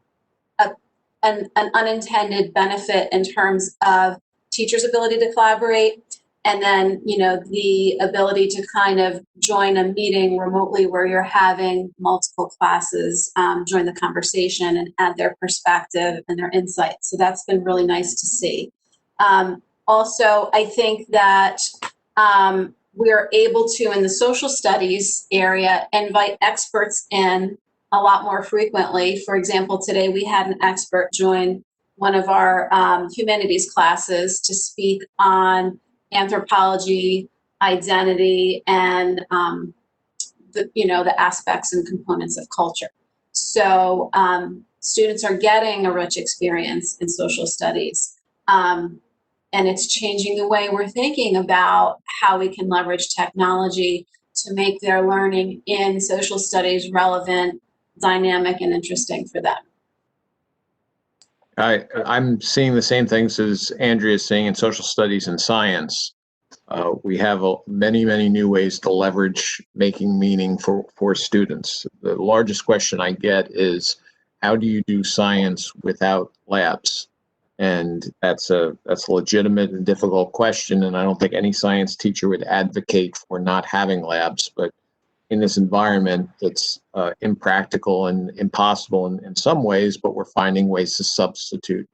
unintended benefit in terms of teachers' ability to collaborate. And then, you know, the ability to kind of join a meeting remotely where you're having multiple classes join the conversation and add their perspective and their insights. So that's been really nice to see. Also, I think that we're able to, in the social studies area, invite experts in a lot more frequently. For example, today we had an expert join one of our humanities classes to speak on anthropology, identity, and the aspects and components of culture. So students are getting a rich experience in social studies. And it's changing the way we're thinking about how we can leverage technology to make their learning in social studies relevant, dynamic, and interesting for them. I'm seeing the same things as Andrea is seeing in social studies and science. We have many, many new ways to leverage making meaning for students. The largest question I get is, how do you do science without labs? And that's a legitimate and difficult question, and I don't think any science teacher would advocate for not having labs. But in this environment, it's impractical and impossible in some ways, but we're finding ways to substitute.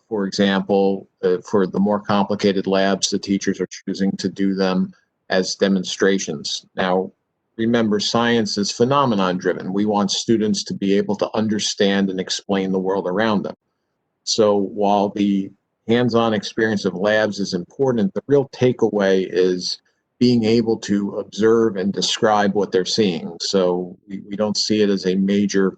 For example, for the more complicated labs, the teachers are choosing to do them as demonstrations. Now, remember, science is phenomenon driven. We want students to be able to understand and explain the world around them. So while the hands-on experience of labs is important, the real takeaway is being able to observe and describe what they're seeing. So we don't see it as a major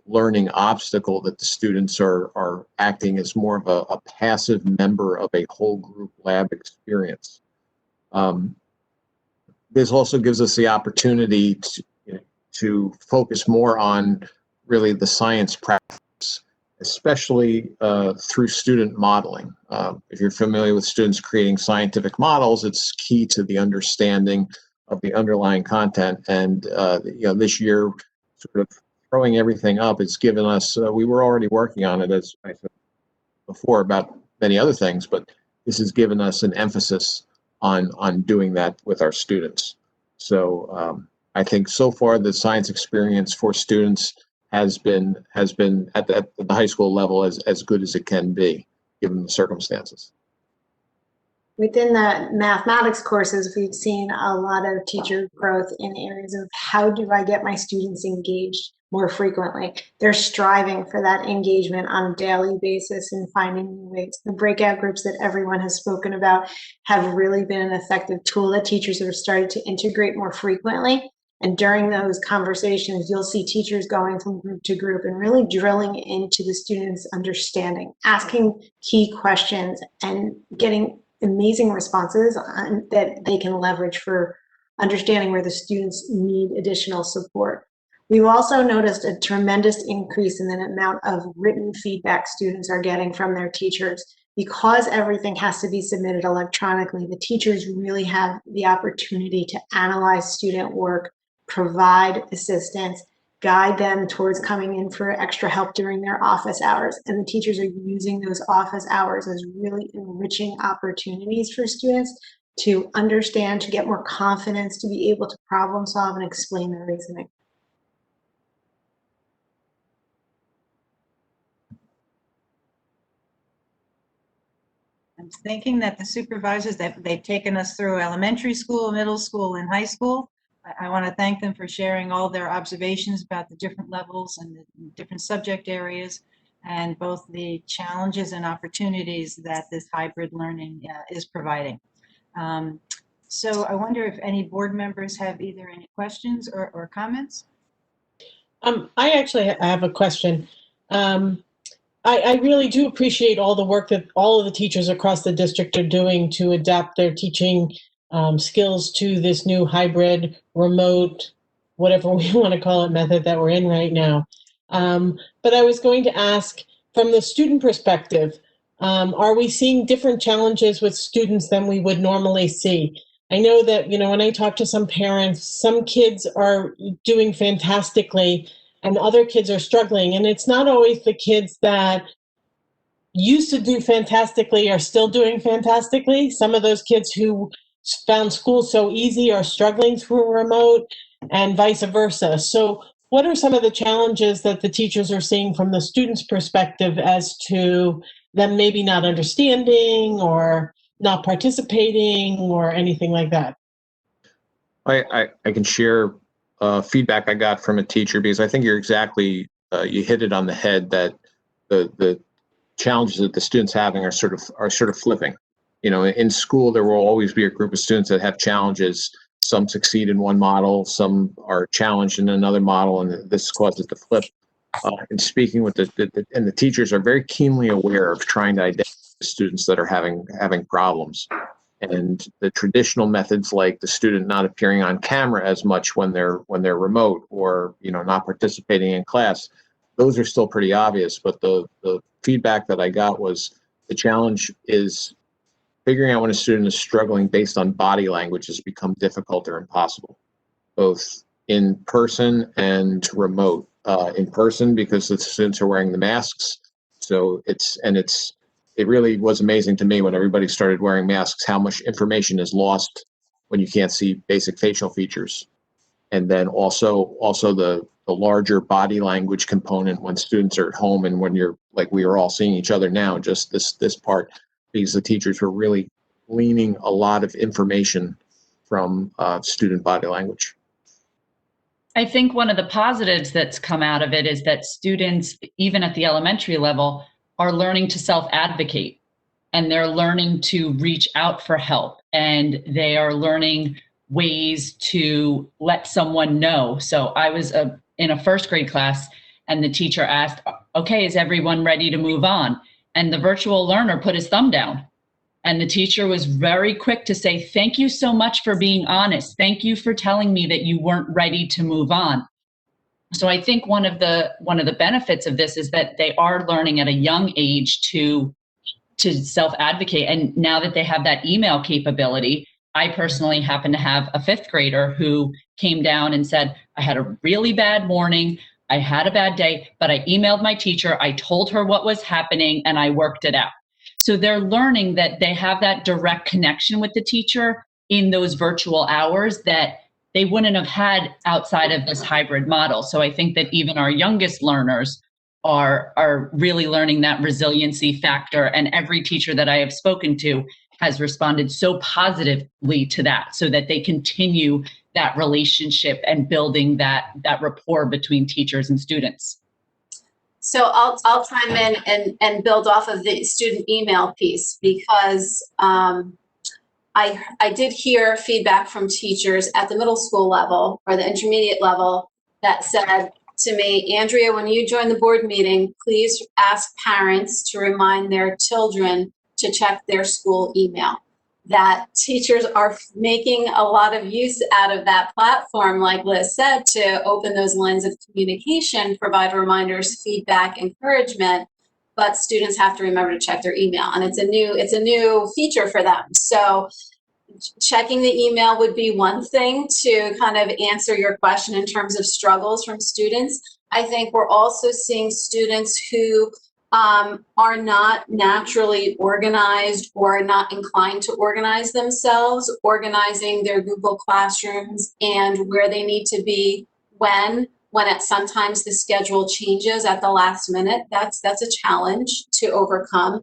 learning obstacle that the students are acting as more of a passive member of a whole group lab experience. This also gives us the opportunity to focus more on really the science practice, especially through student modeling. If you're familiar with students creating scientific models, it's key to the understanding of the underlying content. And this year, sort of throwing everything up, it's given us, we were already working on it, as I said before, about many other things, but this has given us an emphasis on doing that with our students. So I think so far the science experience for students has been at the high school level as good as it can be, given the circumstances. Within the mathematics courses, we've seen a lot of teacher growth in areas of how do I get my students engaged more frequently. They're striving for that engagement on a daily basis and finding new ways. The breakout groups that everyone has spoken about have really been an effective tool that teachers have started to integrate more frequently. And during those conversations, you'll see teachers going from group to group and really drilling into the students' understanding, asking key questions and getting amazing responses that they can leverage for understanding where the students need additional support. We've also noticed a tremendous increase in the amount of written feedback students are getting from their teachers. Because everything has to be submitted electronically, the teachers really have the opportunity to analyze student work, provide assistance, guide them towards coming in for extra help during their office hours. And the teachers are using those office hours as really enriching opportunities for students to understand, to get more confidence, to be able to problem solve and explain their reasoning. I'm thinking that the supervisors, they've taken us through elementary school, middle school, and high school. I want to thank them for sharing all their observations about the different levels and the different subject areas, and both the challenges and opportunities that this hybrid learning is providing. So I wonder if any board members have either any questions or comments? I actually have a question. I really do appreciate all the work that all of the teachers across the district are doing to adapt their teaching skills to this new hybrid, remote, whatever we want to call it, method that we're in right now. But I was going to ask, from the student perspective, are we seeing different challenges with students than we would normally see? I know that, when I talk to some parents, some kids are doing fantastically and other kids are struggling. And it's not always the kids that used to do fantastically are still doing fantastically. Some of those kids who found school so easy are struggling through remote, and vice versa. So what are some of the challenges that the teachers are seeing from the students' perspective as to them maybe not understanding or not participating or anything like that? I can share feedback I got from a teacher, because I think you're exactly, you hit it on the head, that the challenges that the students having are sort of flipping. In school, there will always be a group of students that have challenges. Some succeed in one model, some are challenged in another model, and this causes the flip. And speaking with the teachers are very keenly aware of trying to identify students that are having problems. And the traditional methods, like the student not appearing on camera as much when they're remote, or not participating in class, those are still pretty obvious. But the feedback that I got was the challenge is figuring out when a student is struggling based on body language has become difficult or impossible, both in person and remote. In person, because the students are wearing the masks, so it really was amazing to me when everybody started wearing masks how much information is lost when you can't see basic facial features. And then also the larger body language component when students are at home, and when you're, like we are all seeing each other now, just this part, because the teachers were really gleaning a lot of information from student body language. I think one of the positives that's come out of it is that students, even at the elementary level, are learning to self-advocate, and they're learning to reach out for help, and they are learning ways to let someone know. So I was in a first grade class, and the teacher asked, okay, is everyone ready to move on? And the virtual learner put his thumb down. And the teacher was very quick to say, thank you so much for being honest. Thank you for telling me that you weren't ready to move on. So I think one of the benefits of this is that they are learning at a young age to self-advocate. And now that they have that email capability, I personally happen to have a fifth grader who came down and said, I had a really bad morning. I had a bad day, but I emailed my teacher. I told her what was happening and I worked it out. So they're learning that they have that direct connection with the teacher in those virtual hours that they wouldn't have had outside of this hybrid model. So I think that even our youngest learners are really learning that resiliency factor. And every teacher that I have spoken to has responded so positively to that, so that they continue that relationship and building that rapport between teachers and students. So I'll chime in and build off of the student email piece, because I did hear feedback from teachers at the middle school level or the intermediate level that said to me, Andrea, when you join the board meeting, please ask parents to remind their children to check their school email. That teachers are making a lot of use out of that platform, like Liz said, to open those lines of communication, provide reminders, feedback, encouragement, but students have to remember to check their email, and it's a new feature for them. So checking the email would be one thing to kind of answer your question in terms of struggles from students. I think we're also seeing students who are not naturally organized or not inclined to organize themselves, organizing their Google Classrooms and where they need to be when at sometimes the schedule changes at the last minute. That's a challenge to overcome.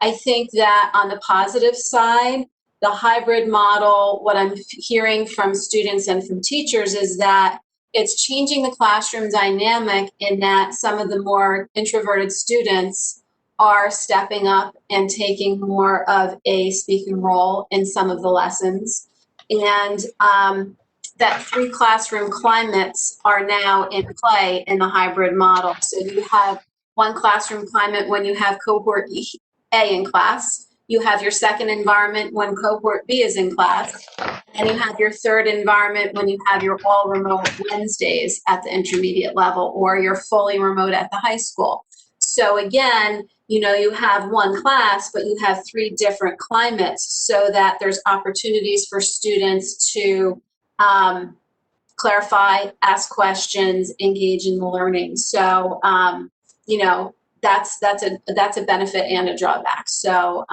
I think that on the positive side, the hybrid model, what I'm hearing from students and from teachers is that it's changing the classroom dynamic in that some of the more introverted students are stepping up and taking more of a speaking role in some of the lessons. And that 3 classroom climates are now in play in the hybrid model. So you have 1 classroom climate when you have cohort A in class. You have your second environment when cohort B is in class, and you have your third environment when you have your all remote Wednesdays at the intermediate level, or you're fully remote at the high school. So again, you have 1 class, but you have 3 different climates, so that there's opportunities for students to clarify, ask questions, engage in the learning. So, that's a benefit and a drawback. So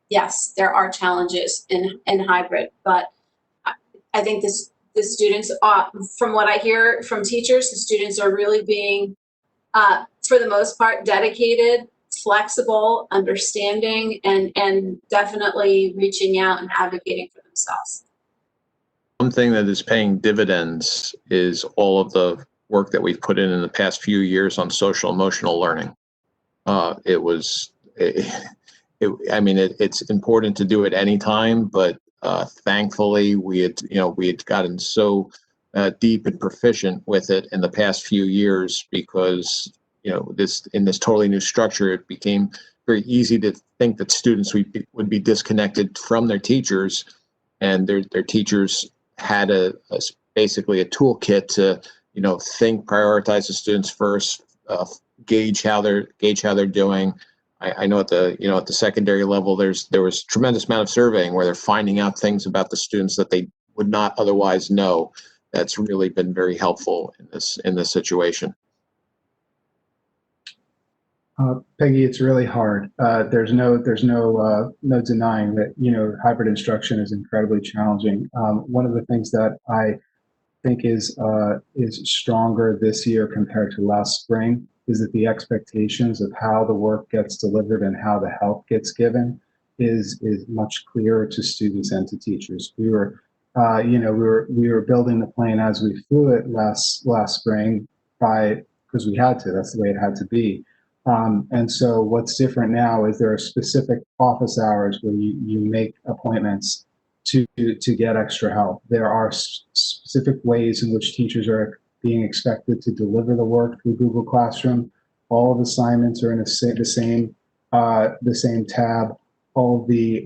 yes, there are challenges in hybrid, but I think the students are, from what I hear from teachers, the students are really being, for the most part, dedicated, flexible, understanding, and definitely reaching out and advocating for themselves. One thing that is paying dividends is all of the work that we've put in the past few years on social emotional learning. It's important to do it anytime, but thankfully we had gotten so deep and proficient with it in the past few years, because in this totally new structure, it became very easy to think that students would be disconnected from their teachers, and their teachers had basically a toolkit to think, prioritize the students first, gauge how they're doing. I know at the secondary level, there was tremendous amount of surveying where they're finding out things about the students that they would not otherwise know. That's really been very helpful in this situation. Peggy, it's really hard. There's no denying that hybrid instruction is incredibly challenging. One of the things that I think is stronger this year compared to last spring is that the expectations of how the work gets delivered and how the help gets given is much clearer to students and to teachers. We were building the plane as we flew it last spring because we had to. That's the way it had to be. And so what's different now is there are specific office hours where you make appointments to get extra help. There are specific ways in which teachers are being expected to deliver the work through Google Classroom. All of the assignments are in the same tab. All of the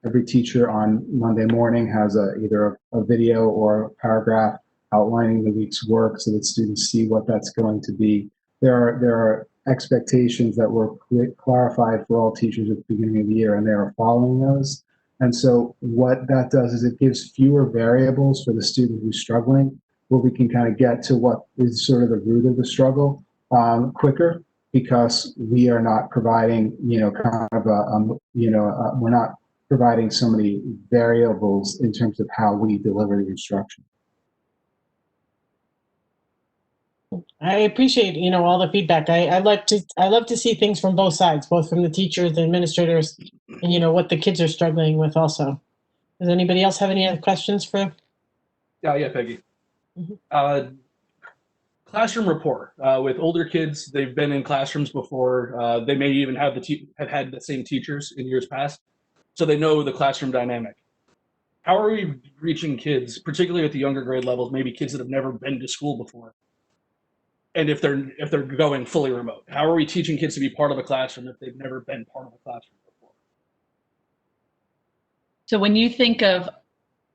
every teacher on Monday morning has either a video or a paragraph outlining the week's work so that students see what that's going to be. There are expectations that were clarified for all teachers at the beginning of the year, and they are following those. And so what that does is it gives fewer variables for the student who's struggling, where we can kind of get to what is sort of the root of the struggle quicker, because we are not providing, we're not providing so many variables in terms of how we deliver the instruction. I appreciate, all the feedback. I love to see things from both sides, both from the teachers, the administrators, and what the kids are struggling with also. Does anybody else have any other questions for? Yeah, Peggy. Classroom rapport with older kids. They've been in classrooms before. They may even have had the same teachers in years past, so they know the classroom dynamic. How are we reaching kids, particularly at the younger grade levels, maybe kids that have never been to school before? And if they're going fully remote, how are we teaching kids to be part of a classroom if they've never been part of a classroom before? So when you think of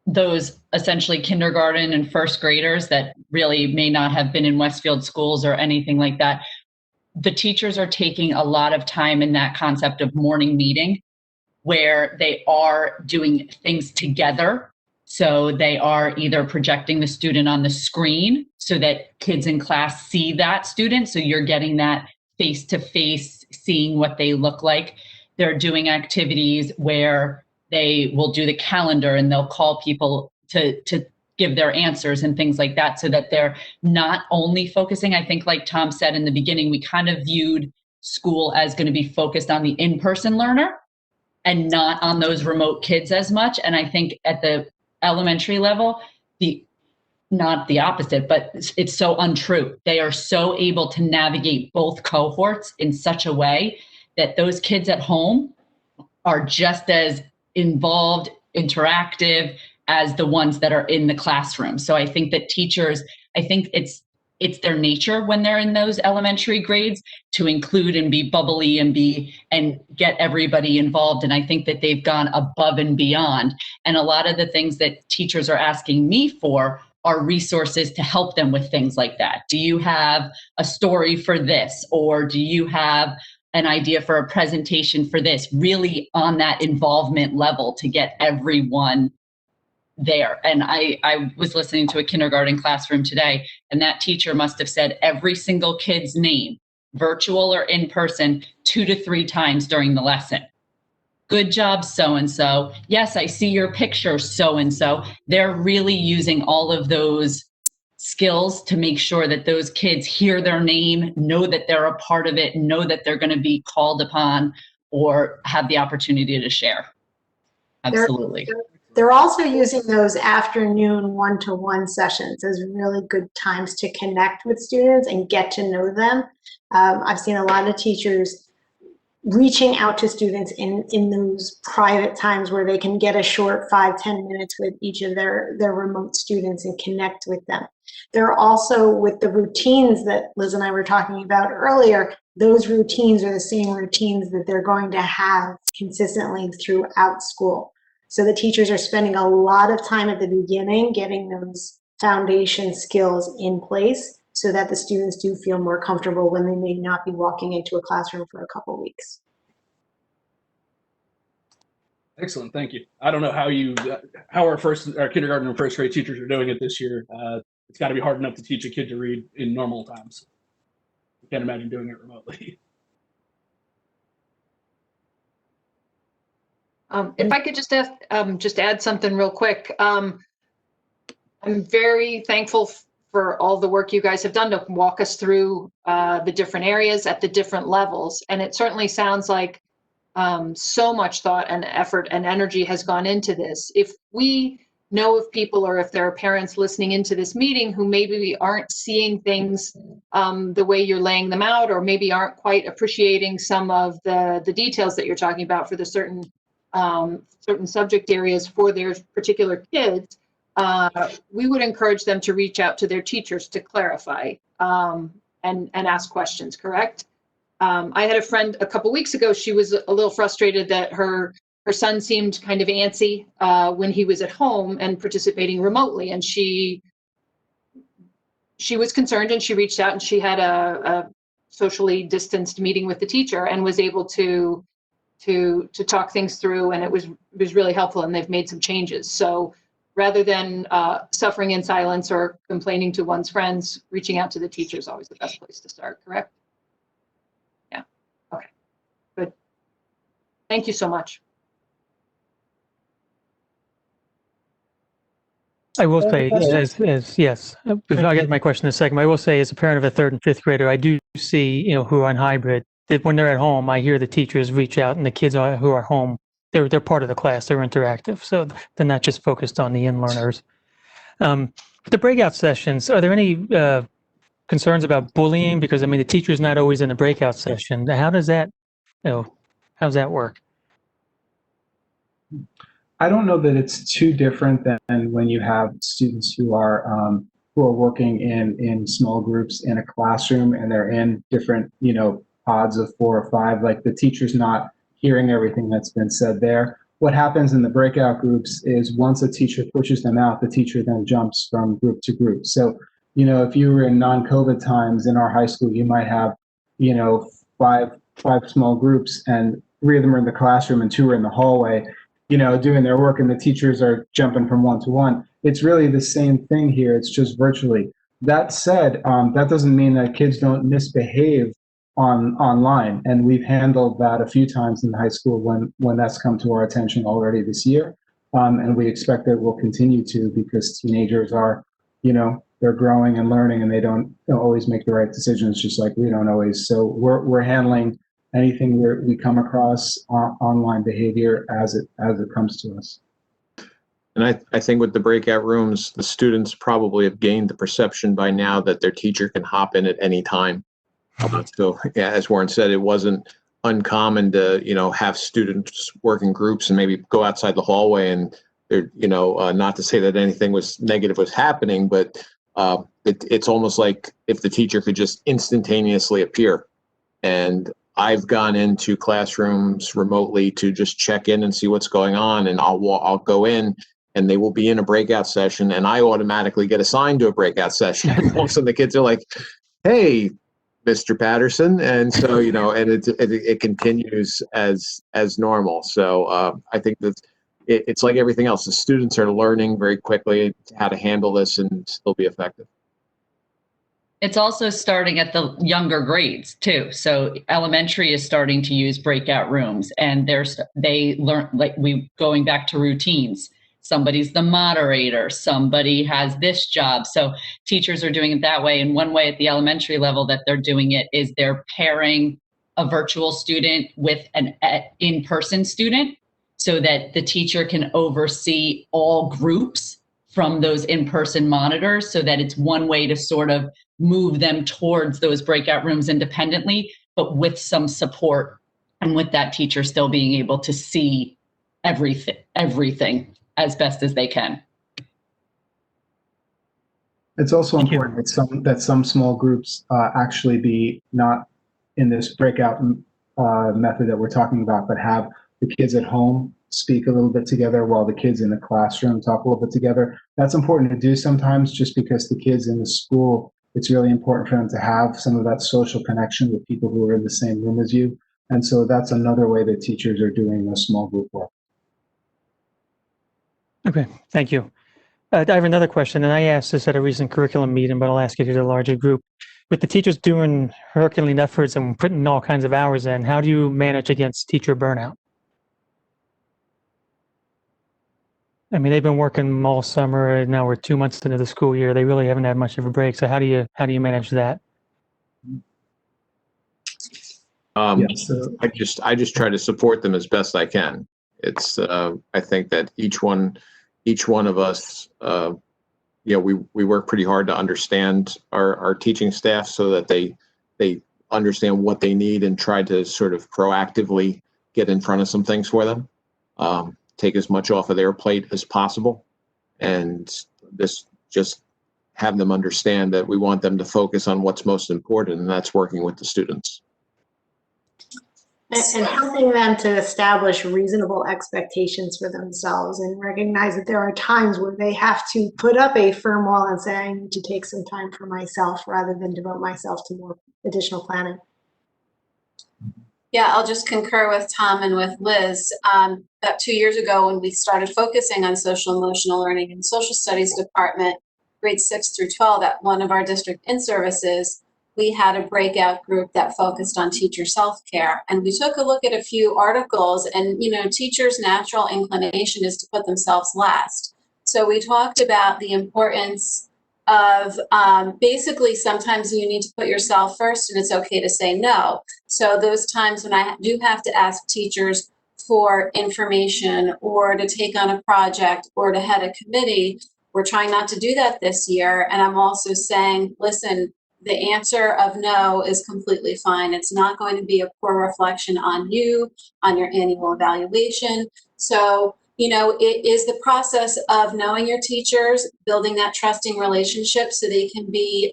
those essentially kindergarten and first graders that really may not have been in Westfield schools or anything like that, the teachers are taking a lot of time in that concept of morning meeting where they are doing things together. So they are either projecting the student on the screen so that kids in class see that student. So you're getting that face-to-face, seeing what they look like. They're doing activities where they will do the calendar and they'll call people to give their answers and things like that, so that they're not only focusing. I think like Tom said in the beginning, we kind of viewed school as going to be focused on the in-person learner and not on those remote kids as much. And I think at the elementary level, not the opposite, but it's so untrue. They are so able to navigate both cohorts in such a way that those kids at home are just as involved, interactive as the ones that are in the classroom. So I think that teachers, I think it's their nature when they're in those elementary grades to include and be bubbly and get everybody involved. And I think that they've gone above and beyond. And a lot of the things that teachers are asking me for are resources to help them with things like that. Do you have a story for this? Or do you have an idea for a presentation for this? Really on that involvement level to get everyone there. And I was listening to a kindergarten classroom today, and that teacher must have said every single kid's name, virtual or in person, 2 to 3 times during the lesson. Good job, so-and-so. Yes, I see your picture, so-and-so. They're really using all of those skills to make sure that those kids hear their name, know that they're a part of it, know that they're going to be called upon or have the opportunity to share. Absolutely. They're also using those afternoon one-to-one sessions as really good times to connect with students and get to know them. I've seen a lot of teachers reaching out to students in those private times where they can get a short 5-10 minutes with each of their remote students and connect with them. They're also, with the routines that Liz and I were talking about earlier, those routines are the same routines that they're going to have consistently throughout school. So the teachers are spending a lot of time at the beginning getting those foundation skills in place so that the students do feel more comfortable when they may not be walking into a classroom for a couple weeks. Excellent, thank you. I don't know how our kindergarten and first grade teachers are doing it this year. It's got to be hard enough to teach a kid to read in normal times. I can't imagine doing it remotely. If I could just add something real quick. I'm very thankful for all the work you guys have done to walk us through the different areas at the different levels. And it certainly sounds like so much thought and effort and energy has gone into this. If we know of people, or if there are parents listening into this meeting who maybe aren't seeing things the way you're laying them out, or maybe aren't quite appreciating some of the details that you're talking about for the certain subject areas for their particular kids, we would encourage them to reach out to their teachers to clarify and ask questions, correct? I had a friend a couple weeks ago, she was a little frustrated that her son seemed kind of antsy when he was at home and participating remotely. And she was concerned, and she reached out and she had a socially distanced meeting with the teacher and was able to talk things through, and it was really helpful, and they've made some changes. So rather than suffering in silence or complaining to one's friends, reaching out to the teacher is always the best place to start, correct? Yeah, okay, good. Thank you so much. I will say, yes, I get my question in a second. I will say, as a parent of a third and fifth grader, I do see, who are on hybrid, that when they're at home, I hear the teachers reach out, and the kids who are home, they're part of the class, they're interactive, so they're not just focused on the in-learners. The breakout sessions, are there any concerns about bullying? Because I mean, the teacher's not always in a breakout session. How does that, how's that work? I don't know that it's too different than when you have students who are working in small groups in a classroom, and they're in different pods of 4 or 5. Like, the teacher's not hearing everything that's been said there. What happens in the breakout groups is once a teacher pushes them out, the teacher then jumps from group to group. So, if you were in non-COVID times in our high school, you might have, five small groups, and 3 of them are in the classroom and 2 are in the hallway, doing their work, and the teachers are jumping from one to one. It's really the same thing here. It's just virtually. That said, that doesn't mean that kids don't misbehave online, and we've handled that a few times in high school when that's come to our attention already this year, and we expect that we'll continue to, because teenagers are, they're growing and learning, and they don't always make the right decisions, just like we don't always. So we're handling anything we come across online behavior as it comes to us. And I think with the breakout rooms, the students probably have gained the perception by now that their teacher can hop in at any time. So yeah, as Warren said, it wasn't uncommon to, have students work in groups and maybe go outside the hallway, and they're, not to say that anything negative was happening, but it's almost like if the teacher could just instantaneously appear. And I've gone into classrooms remotely to just check in and see what's going on, and I'll go in, and they will be in a breakout session, and I automatically get assigned to a breakout session. All of a sudden the kids are like, "Hey, Mr. Patterson," and so and it continues as normal. So I think that it's like everything else. The students are learning very quickly how to handle this and still be effective. It's also starting at the younger grades too. So elementary is starting to use breakout rooms, and they learn, going back to routines. Somebody's the moderator, somebody has this job. So teachers are doing it that way. And one way at the elementary level that they're doing it is they're pairing a virtual student with an in-person student, so that the teacher can oversee all groups from those in-person monitors, so that it's one way to sort of move them towards those breakout rooms independently, but with some support, and with that teacher still being able to see everything as best as they can. It's also important that some small groups actually be not in this breakout method that we're talking about, but have the kids at home speak a little bit together while the kids in the classroom talk a little bit together. That's important to do sometimes, just because the kids in the school, it's really important for them to have some of that social connection with people who are in the same room as you. And so that's another way that teachers are doing the small group work. Okay, thank you. I have another question, and I asked this at a recent curriculum meeting, but I'll ask it to the larger group. With the teachers doing Herculean efforts and putting all kinds of hours in, how do you manage against teacher burnout? I mean, they've been working all summer, and now we're 2 months into the school year. They really haven't had much of a break. So how do you manage that? Yeah, so I just try to support them as best I can. It's I think that each one of us, we work pretty hard to understand our teaching staff, so that they understand what they need, and try to sort of proactively get in front of some things for them. Take as much off of their plate as possible, and just have them understand that we want them to focus on what's most important, and that's working with the students. And helping them to establish reasonable expectations for themselves, and recognize that there are times where they have to put up a firm wall and say, I need to take some time for myself, rather than devote myself to more additional planning. Yeah, I'll just concur with Tom and with Liz. About 2 years ago, when we started focusing on social emotional learning in the social studies department, grades 6 through 12 at one of our district in-services, we had a breakout group that focused on teacher self-care. And we took a look at a few articles, and teachers' natural inclination is to put themselves last. So we talked about the importance of basically sometimes you need to put yourself first and it's okay to say no. So those times when I do have to ask teachers for information or to take on a project or to head a committee, we're trying not to do that this year. And I'm also saying, listen, the answer of no is completely fine. It's not going to be a poor reflection on you, on your annual evaluation. So, you know, it is the process of knowing your teachers, building that trusting relationship so they can be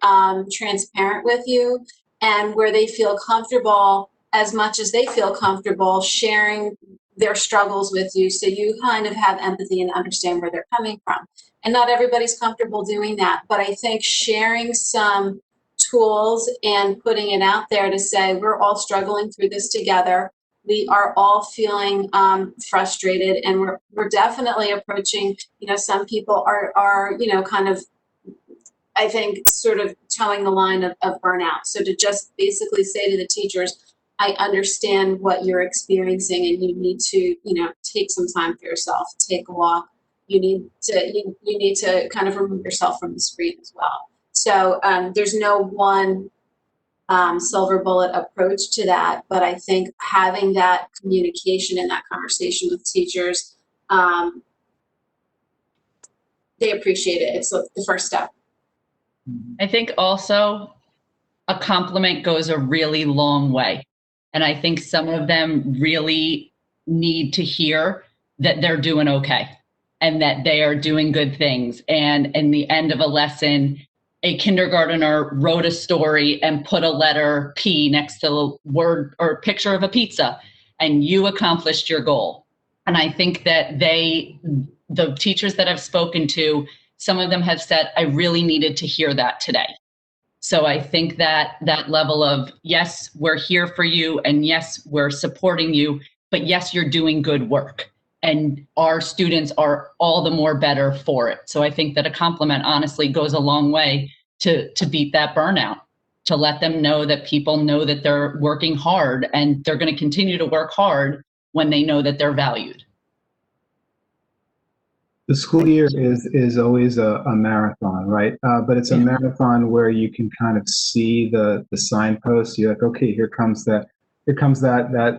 transparent with you, and where they feel comfortable, as much as they feel comfortable, sharing their struggles with you, so you kind of have empathy and understand where they're coming from. And not everybody's comfortable doing that, but I think sharing some tools and putting it out there to say we're all struggling through this together. We are all feeling frustrated, and we're definitely approaching, you know, some people are you know, kind of, I think, sort of towing the line of burnout. So to just basically say to the teachers, I understand what you're experiencing, and you need to, you know, take some time for yourself, take a walk. You need to kind of remove yourself from the screen as well. So there's no one silver bullet approach to that, but I think having that communication and that conversation with teachers, they appreciate it. It's the first step. I think also a compliment goes a really long way. And I think some of them really need to hear that they're doing okay and that they are doing good things. And in the end of a lesson, a kindergartner wrote a story and put a letter P next to the word or picture of a pizza, and you accomplished your goal. And I think that the teachers that I've spoken to, some of them have said, I really needed to hear that today. So I think that that level of, yes, we're here for you, and yes, we're supporting you, but yes, you're doing good work. And our students are all the more better for it. So I think that a compliment honestly goes a long way to beat that burnout, to let them know that people know that they're working hard, and they're going to continue to work hard when they know that they're valued. The school year is always a marathon, right? But it's a marathon where you can kind of see the signposts. You're like, okay, here comes that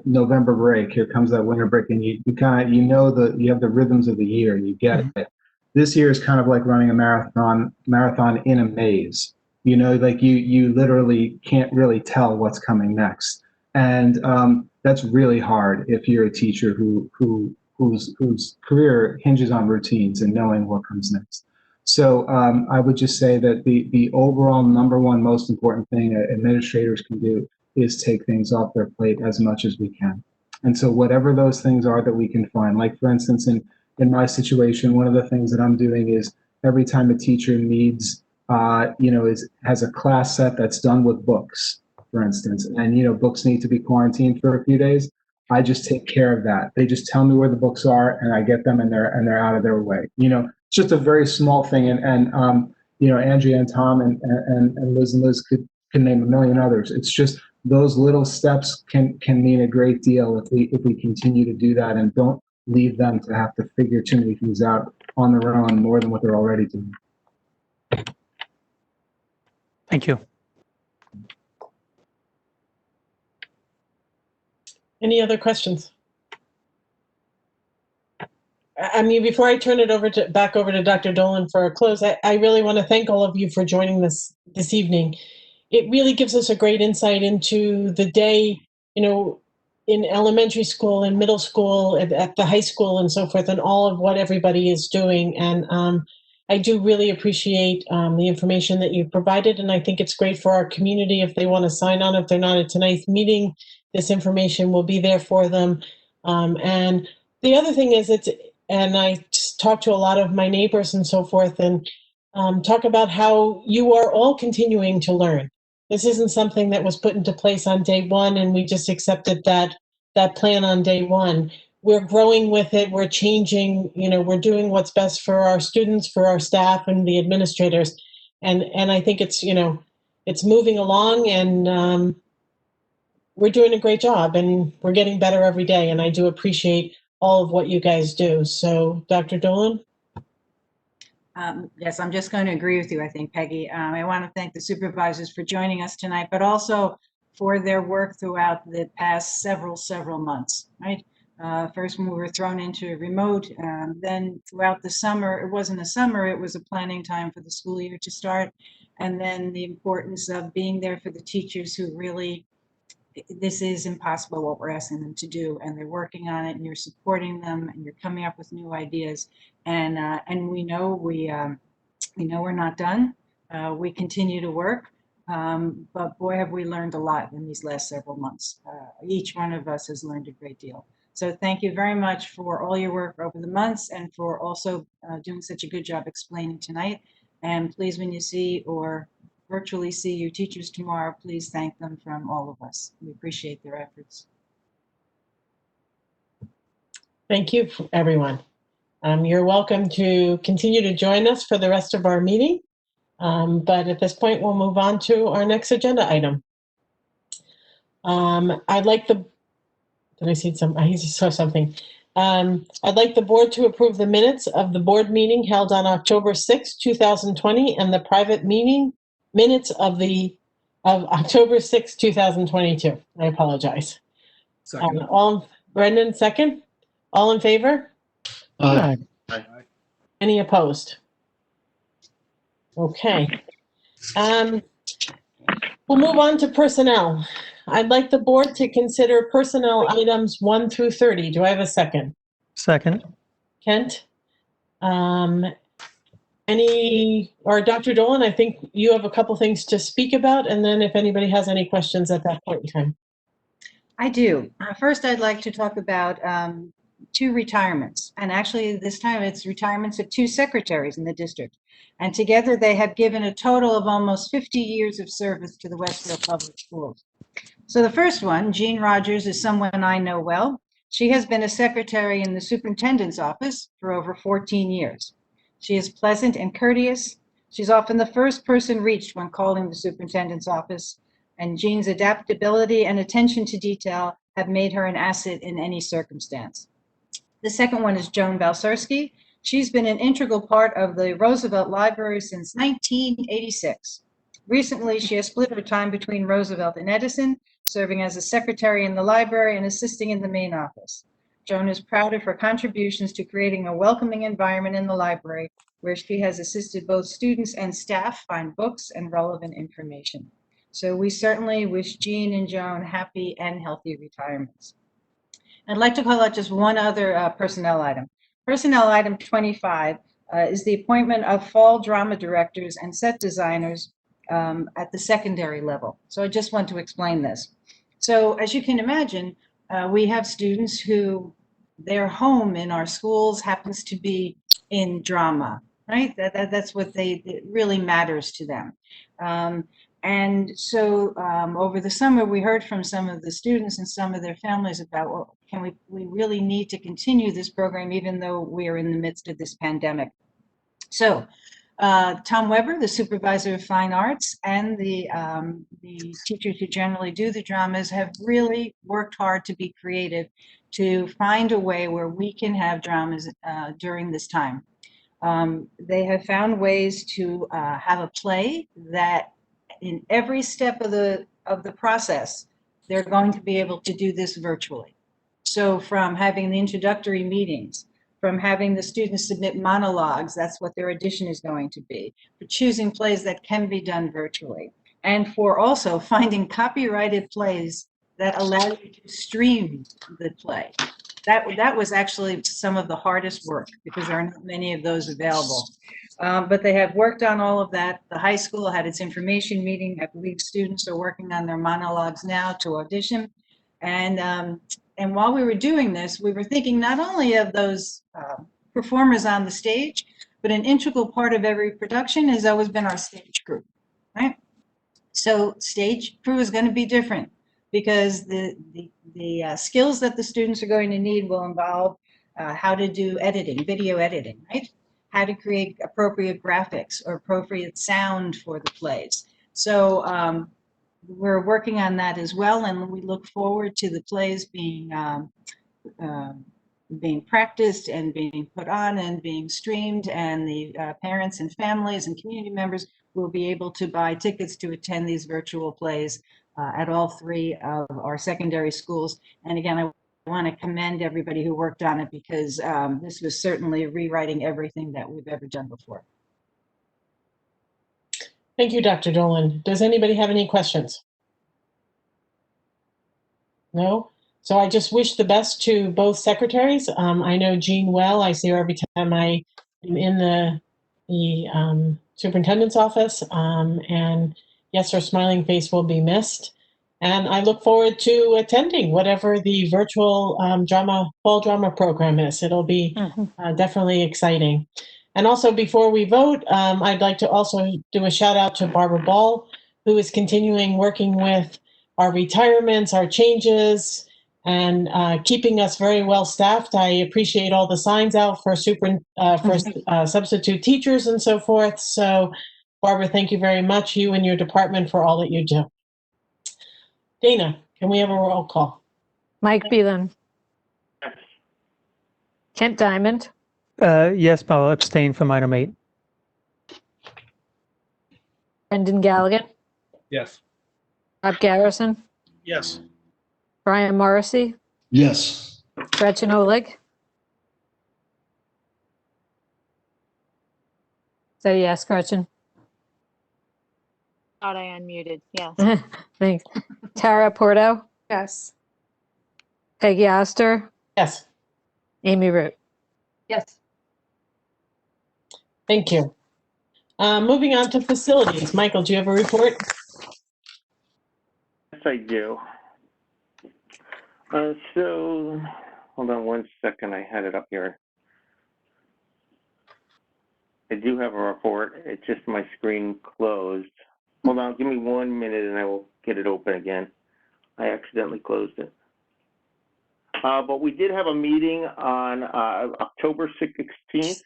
November break, here comes that winter break, and you kind of, you know, you have the rhythms of the year, and you get it. This year is kind of like running a marathon in a maze. You know, like you literally can't really tell what's coming next, and that's really hard if you're a teacher whose career hinges on routines and knowing what comes next. So I would just say that the overall number one most important thing administrators can do is take things off their plate as much as we can. And so whatever those things are that we can find, like for instance, in my situation, one of the things that I'm doing is every time a teacher needs, has a class set that's done with books, for instance, and, you know, books need to be quarantined for a few days, I just take care of that. They just tell me where the books are, and I get them, and they're out of their way. You know, it's just a very small thing. And you know, Andrea and Tom and Liz could name a million others. It's just those little steps can mean a great deal if we continue to do that and don't leave them to have to figure too many things out on their own more than what they're already doing. Thank you. Any other questions? I mean, before I turn it back over to Dr. Dolan for a close, I really want to thank all of you for joining this evening. It really gives us a great insight into the day, you know, in elementary school and middle school, at the high school and so forth, and all of what everybody is doing. And I do really appreciate the information that you provided, and I think it's great for our community if they want to sign on. If they're not at tonight's meeting, this information will be there for them. And the other thing is, and I talk to a lot of my neighbors and so forth, and talk about how you are all continuing to learn. This isn't something that was put into place on day one, and we just accepted that plan on day one. We're growing with it. We're changing. You know, we're doing what's best for our students, for our staff, and the administrators. And I think it's, you know, it's moving along, and we're doing a great job, and we're getting better every day. And I do appreciate all of what you guys do. So, Dr. Dolan? Yes, I'm just going to agree with you, I think, Peggy. I want to thank the supervisors for joining us tonight, but also for their work throughout the past several months, right? First, when we were thrown into remote, then throughout the summer, it wasn't a summer, it was a planning time for the school year to start. And then the importance of being there for the teachers who really, this is impossible what we're asking them to do, and they're working on it, and you're supporting them, and you're coming up with new ideas. And we know we're not done. We continue to work, but boy, have we learned a lot in these last several months. Each one of us has learned a great deal. So thank you very much for all your work over the months and for also doing such a good job explaining tonight. And please, when you see or virtually see your teachers tomorrow, please thank them from all of us. We appreciate their efforts. Thank you, everyone. You're welcome to continue to join us for the rest of our meeting. But at this point, we'll move on to our next agenda item. I'd like the board to approve the minutes of the board meeting held on October 6, 2020, and the private meeting minutes of October 6, 2022. I apologize. Second. Brendan, second. All in favor? Aye. Any opposed? Okay. We'll move on to personnel. I'd like the board to consider personnel items 1 through 30. Do I have a second? Second. Kent? Dr. Dolan, I think you have a couple things to speak about, and then if anybody has any questions at that point in time. I do. First, I'd like to talk about 2 retirements. And actually, this time it's retirements of 2 secretaries in the district. And together they have given a total of almost 50 years of service to the Westfield Public Schools. So the first one, Jean Rogers, is someone I know well. She has been a secretary in the superintendent's office for over 14 years. She is pleasant and courteous. She's often the first person reached when calling the superintendent's office. And Jean's adaptability and attention to detail have made her an asset in any circumstance. The second one is Joan Balserski. She's been an integral part of the Roosevelt Library since 1986. Recently, she has split her time between Roosevelt and Edison, serving as a secretary in the library and assisting in the main office. Joan is proud of her contributions to creating a welcoming environment in the library, where she has assisted both students and staff find books and relevant information. So we certainly wish Jean and Joan happy and healthy retirements. I'd like to call out just one other personnel item. Personnel item 25 is the appointment of fall drama directors and set designers at the secondary level. So I just want to explain this. So as you can imagine, we have students who their home in our schools happens to be in drama, right? That's what it really matters to them. And so over the summer, we heard from some of the students and some of their families about, well, we really need to continue this program even though we are in the midst of this pandemic. So Tom Weber, the supervisor of fine arts, and the teachers who generally do the dramas have really worked hard to be creative to find a way where we can have dramas during this time. They have found ways to have a play that in every step of the process, they're going to be able to do this virtually. So from having the introductory meetings, from having the students submit monologues, that's what their audition is going to be, for choosing plays that can be done virtually, and for also finding copyrighted plays that allow you to stream the play. That was actually some of the hardest work because there are not many of those available. But they have worked on all of that. The high school had its information meeting. I believe students are working on their monologues now to audition. And while we were doing this, we were thinking not only of those performers on the stage, but an integral part of every production has always been our stage crew, right? So stage crew is going to be different because the skills that the students are going to need will involve how to do editing, video editing, right? How to create appropriate graphics or appropriate sound for the plays. So we're working on that as well, and we look forward to the plays being being practiced and being put on and being streamed, and the parents and families and community members will be able to buy tickets to attend these virtual plays at all 3 of our secondary schools. And again, I want to commend everybody who worked on it, because this was certainly rewriting everything that we've ever done before. Thank you, Dr. Dolan. Does anybody have any questions? No? So I just wish the best to both secretaries. I know Jean well. I see her every time I am in the superintendent's office. And yes, her smiling face will be missed. And I look forward to attending whatever the virtual fall drama program is. It'll be definitely exciting. And also, before we vote, I'd like to also do a shout out to Barbara Ball, who is continuing working with our retirements, our changes, and keeping us very well staffed. I appreciate all the signs out for substitute teachers and so forth. So, Barbara, thank you very much, you and your department, for all that you do. Dana, can we have a roll call? Mike Beelan. Kent Diamond. Yes, but I'll abstain from item 8. Brendan Galligan. Yes. Rob Garrison. Yes. Brian Morrissey. Yes. Gretchen Oleg. Is that a yes, Gretchen? Thought I unmuted, yes. Thanks. Tara Porto. Yes. Peggy Oster. Yes. Amy Root. Yes. Thank you. Moving on to facilities. Michael, do you have a report? Yes, I do. So, hold on one second. I had it up here. I do have a report. It's just my screen closed. Hold on. Give me 1 minute and I will get it open again. I accidentally closed it. But we did have a meeting on October 16th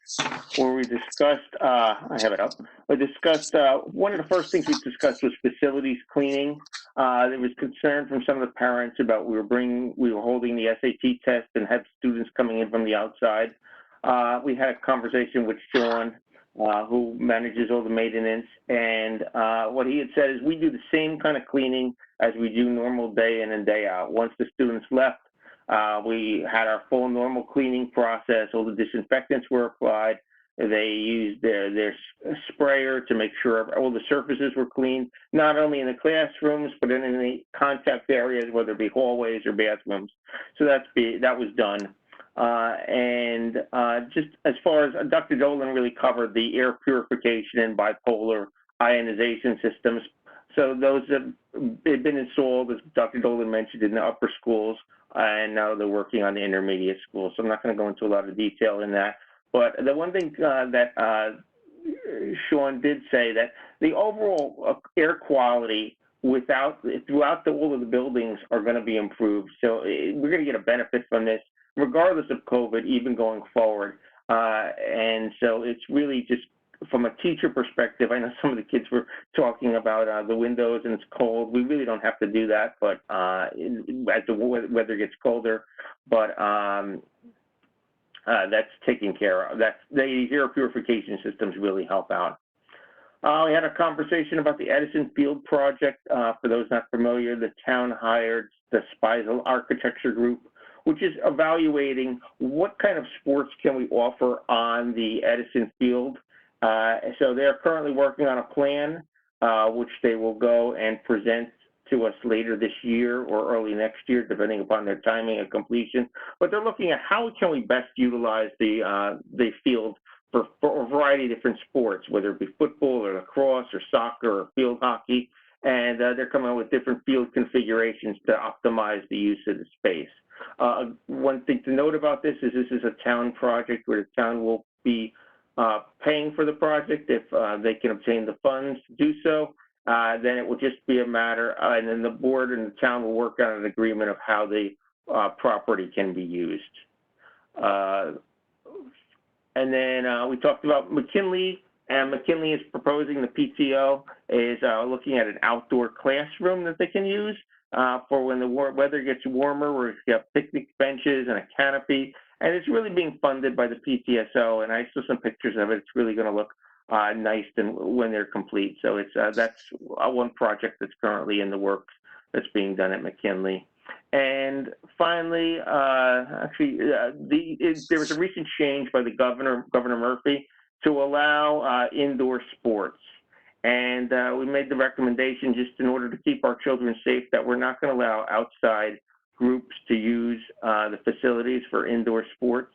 where we discussed, I have it up, we discussed, one of the first things we discussed was facilities cleaning. There was concern from some of the parents about we were holding the SAT test and had students coming in from the outside. We had a conversation with Sean, who manages all the maintenance, and what he had said is we do the same kind of cleaning as we do normal day in and day out. Once the students left, we had our full normal cleaning process. All the disinfectants were applied. They used their sprayer to make sure all the surfaces were clean, not only in the classrooms, but in the contact areas, whether it be hallways or bathrooms. So that was done. Just as far as Dr. Dolan really covered the air purification and bipolar ionization systems. So those have been installed, as Dr. Dolan mentioned, in the upper schools, and now they're working on the intermediate schools. So I'm not going to go into a lot of detail in that. But the one thing that Sean did say, that the overall air quality throughout all of the buildings are going to be improved. So we're going to get a benefit from this, regardless of COVID, even going forward. And so it's really just from a teacher perspective. I know some of the kids were talking about the windows and it's cold. We really don't have to do that, but as the weather gets colder, but that's taken care of. The air purification systems really help out. We had a conversation about the Edison Field project. For those not familiar, the town hired the Speisel Architecture Group, which is evaluating what kind of sports can we offer on the Edison Field. So they're currently working on a plan, which they will go and present to us later this year or early next year, depending upon their timing of completion. But they're looking at how can we best utilize the field for a variety of different sports, whether it be football or lacrosse or soccer or field hockey. And they're coming up with different field configurations to optimize the use of the space. One thing to note about this is a town project where the town will be paying for the project if they can obtain the funds to do so. Then it will just be a matter, and then the board and the town will work on an agreement of how the property can be used. And then we talked about McKinley, and McKinley is proposing, the PTO is looking at an outdoor classroom that they can use for when the weather gets warmer, where you have picnic benches and a canopy, And it's really being funded by the PTSO, and I saw some pictures of it. It's really going to look nice when they're complete. So that's one project that's currently in the works that's being done at McKinley. And finally, there was a recent change by the Governor Murphy, to allow indoor sports. And we made the recommendation, just in order to keep our children safe, that we're not going to allow outside groups to use the facilities for indoor sports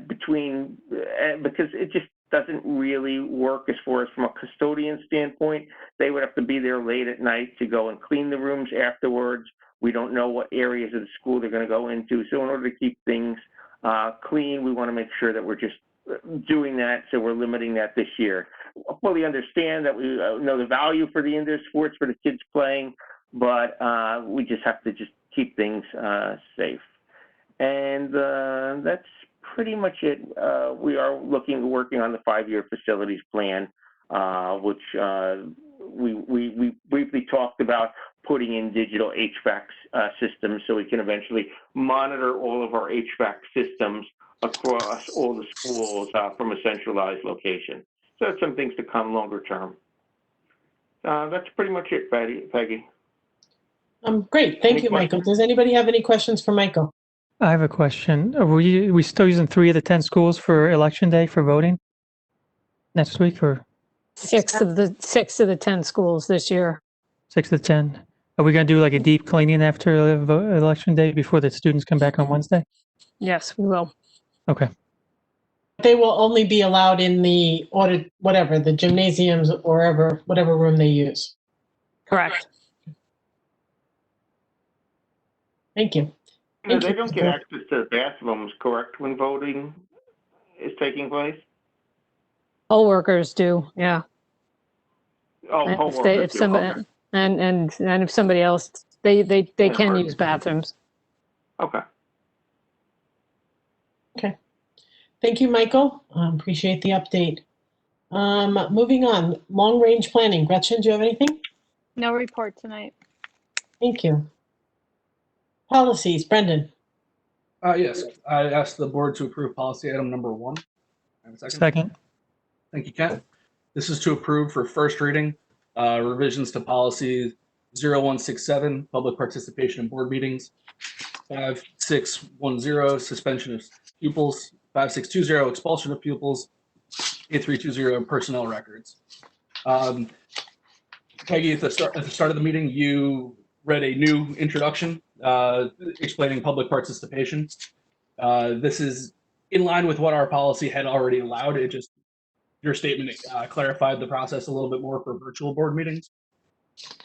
because it just doesn't really work as far as from a custodian standpoint. They would have to be there late at night to go and clean the rooms afterwards. We don't know what areas of the school they're going to go into. So in order to keep things clean, we want to make sure that we're just doing that. So we're limiting that this year. I fully understand that we know the value for the indoor sports for the kids playing, but we just have to just keep things safe. And that's pretty much it. We are working on the 5-year facilities plan, which we briefly talked about putting in digital HVAC systems so we can eventually monitor all of our HVAC systems across all the schools from a centralized location. So that's some things to come longer term. That's pretty much it, Peggy. Great. Thank you, Michael. Does anybody have any questions for Michael? I have a question. Are we still using 3 of the 10 schools for election day for voting next week, or 6 of the 10 schools this year. 6 of the 10? Are we going to do like a deep cleaning after election day before the students come back on Wednesday? Yes, we will. Okay. They will only be allowed in the the gymnasiums or whatever room they use. Correct. Thank you. They don't get access to the bathrooms, correct, when voting is taking place? Poll workers do, yeah. Oh, And poll if workers do, okay. and if somebody else, they can use bathrooms. Okay. Okay. Thank you, Michael. Appreciate the update. Moving on, long-range planning. Gretchen, do you have anything? No report tonight. Thank you. Policies, Brendan. Yes, I asked the board to approve policy item number 1. Have a second? Second. Thank you, Kent. This is to approve for first reading revisions to policy 0167, public participation in board meetings, 5610, suspension of pupils, 5620, expulsion of pupils, 8320, personnel records. Peggy, at the start of the meeting, you read a new introduction explaining public participation. This is in line with what our policy had already allowed. It just, your statement clarified the process a little bit more for virtual board meetings.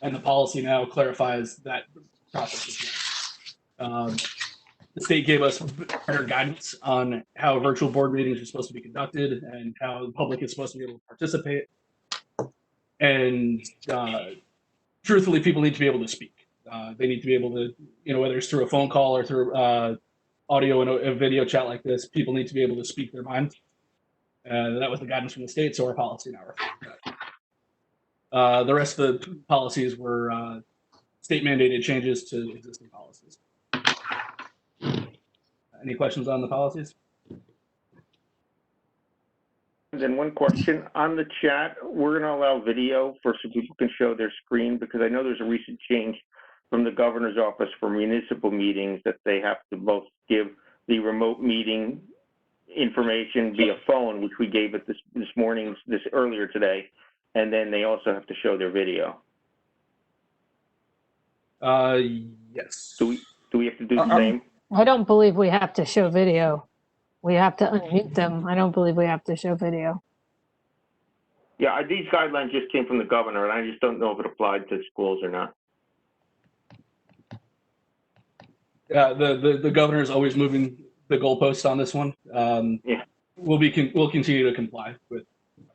And the policy now clarifies that process as well. The state gave us better guidance on how virtual board meetings are supposed to be conducted and how the public is supposed to be able to participate. And truthfully, people need to be able to speak. They need to be able to, whether it's through a phone call or through audio and a video chat like this, people need to be able to speak their minds. That was the guidance from the state, so our policy now reflects that. The rest of the policies were state mandated changes to existing policies. Any questions on the policies? And then one question on the chat, we're going to allow video so people can show their screen, because I know there's a recent change from the governor's office for municipal meetings that they have to both give the remote meeting information via phone, which we gave it this earlier today, and then they also have to show their video. Yes. Do we have to do the same? I don't believe we have to show video. We have to unmute them. I don't believe we have to show video. Yeah, these guidelines just came from the governor, and I just don't know if it applied to schools or not. The governor is always moving the goalposts on this one. Yeah. We'll continue to comply with.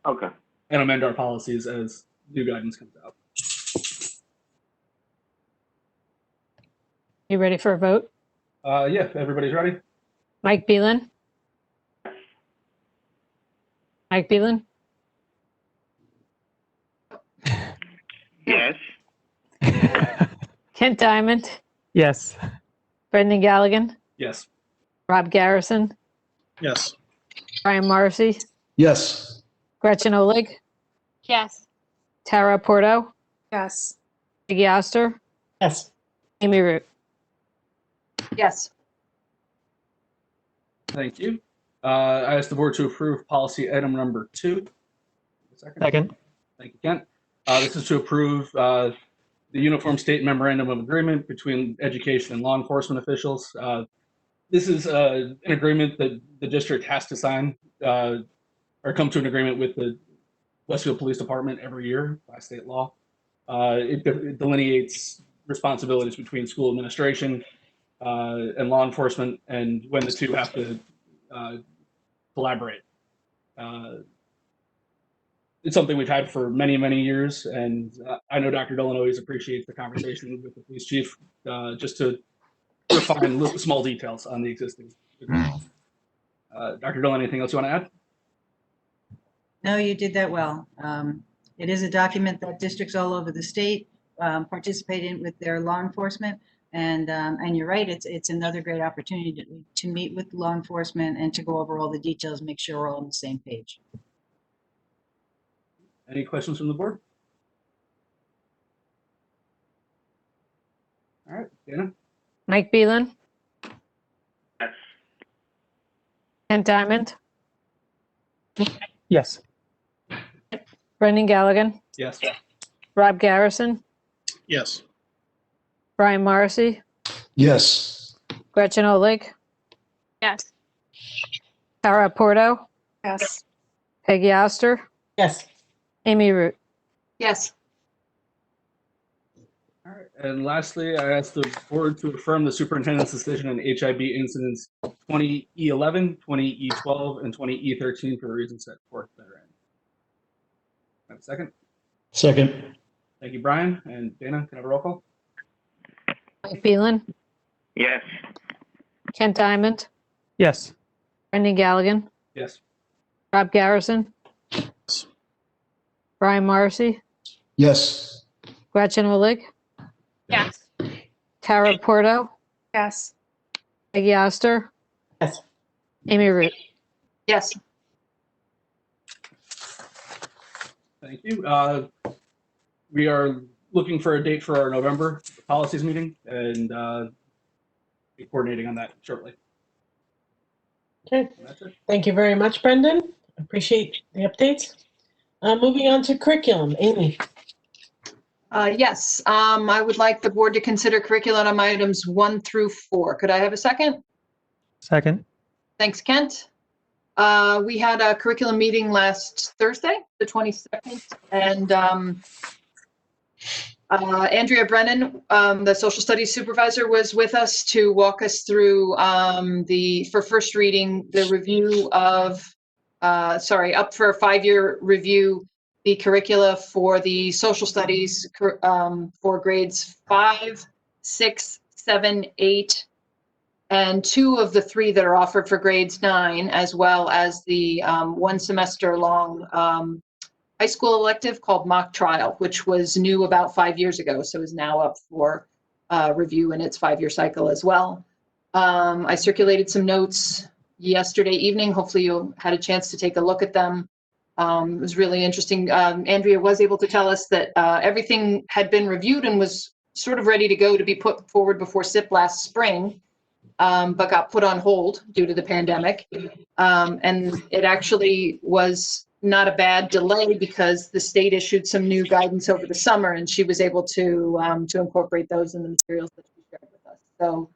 Okay. And amend our policies as new guidance comes out. You ready for a vote? Yeah, everybody's ready. Mike Beelan? Mike Beelan? Yes. Kent Diamond? Yes. Brendan Galligan? Yes. Rob Garrison, Yes. Brian Morrissey, Yes. Gretchen Olig, Yes. Tara Porto, Yes. Peggy Oster, Yes. Amy Root. Yes. Thank you. I ask the board to approve policy item number 2. Second. Thank you, Kent. This is to approve the Uniform State Memorandum of Agreement between education and law enforcement officials. This is an agreement that the district has to sign or come to an agreement with the Westfield Police Department every year by state law. It delineates responsibilities between school administration and law enforcement, and when the two have to collaborate. It's something we've had for many, many years, and I know Dr. Dillon always appreciates the conversation with the police chief just to refine little small details on the existing agreement. Dr. Dillon, anything else you want to add? No, you did that well. It is a document that districts all over the state participate in with their law enforcement. And you're right, it's another great opportunity to meet with law enforcement and to go over all the details, make sure we're all on the same page. Any questions from the board? All right, Dana? Mike Beelan, Yes. Kent Diamond, Yes. Brendan Galligan, Yes. Rob Garrison, Yes. Brian Morrissey, Yes. Gretchen Olig, Yes. Tara Porto, Yes. Peggy Oster, Yes. Amy Root. Yes. All right, and lastly, I ask the board to affirm the superintendent's decision on HIB incidents 20E11, 20E12, and 20E13 for the reasons set forth therein. Have a second? Second. Thank you, Brian. And Dana, can I have a roll call? Mike Beelan, Yes. Kent Diamond, Yes. Brendan Galligan, Yes. Rob Garrison, Brian Morrissey, Yes. Gretchen Olig, Yes. Tara Porto, Yes. Peggy Oster, Yes. Amy Root. Yes. Thank you. We are looking for a date for our November policies meeting and be coordinating on that shortly. Okay. And that's it. Thank you very much, Brendan. Appreciate the updates. Moving on to curriculum. Amy. Yes, I would like the board to consider curriculum items 1 through 4. Could I have a second? Second. Thanks, Kent. We had a curriculum meeting last Thursday, the 22nd, and Andrea Brennan, the social studies supervisor, was with us to walk us through for first reading, the review of, up for a 5-year review, the curricula for the social studies for grades 5, 6, 7, 8, and 2 of the 3 that are offered for grades 9, as well as the 1 semester long high school elective called Mock Trial, which was new about 5 years ago, so is now up for review in its 5-year cycle as well. I circulated some notes yesterday evening. Hopefully you had a chance to take a look at them. It was really interesting. Andrea was able to tell us that everything had been reviewed and was sort of ready to go to be put forward before SIP last spring, but got put on hold due to the pandemic. And it actually was not a bad delay because the state issued some new guidance over the summer, and she was able to incorporate those in the materials that she shared with us. So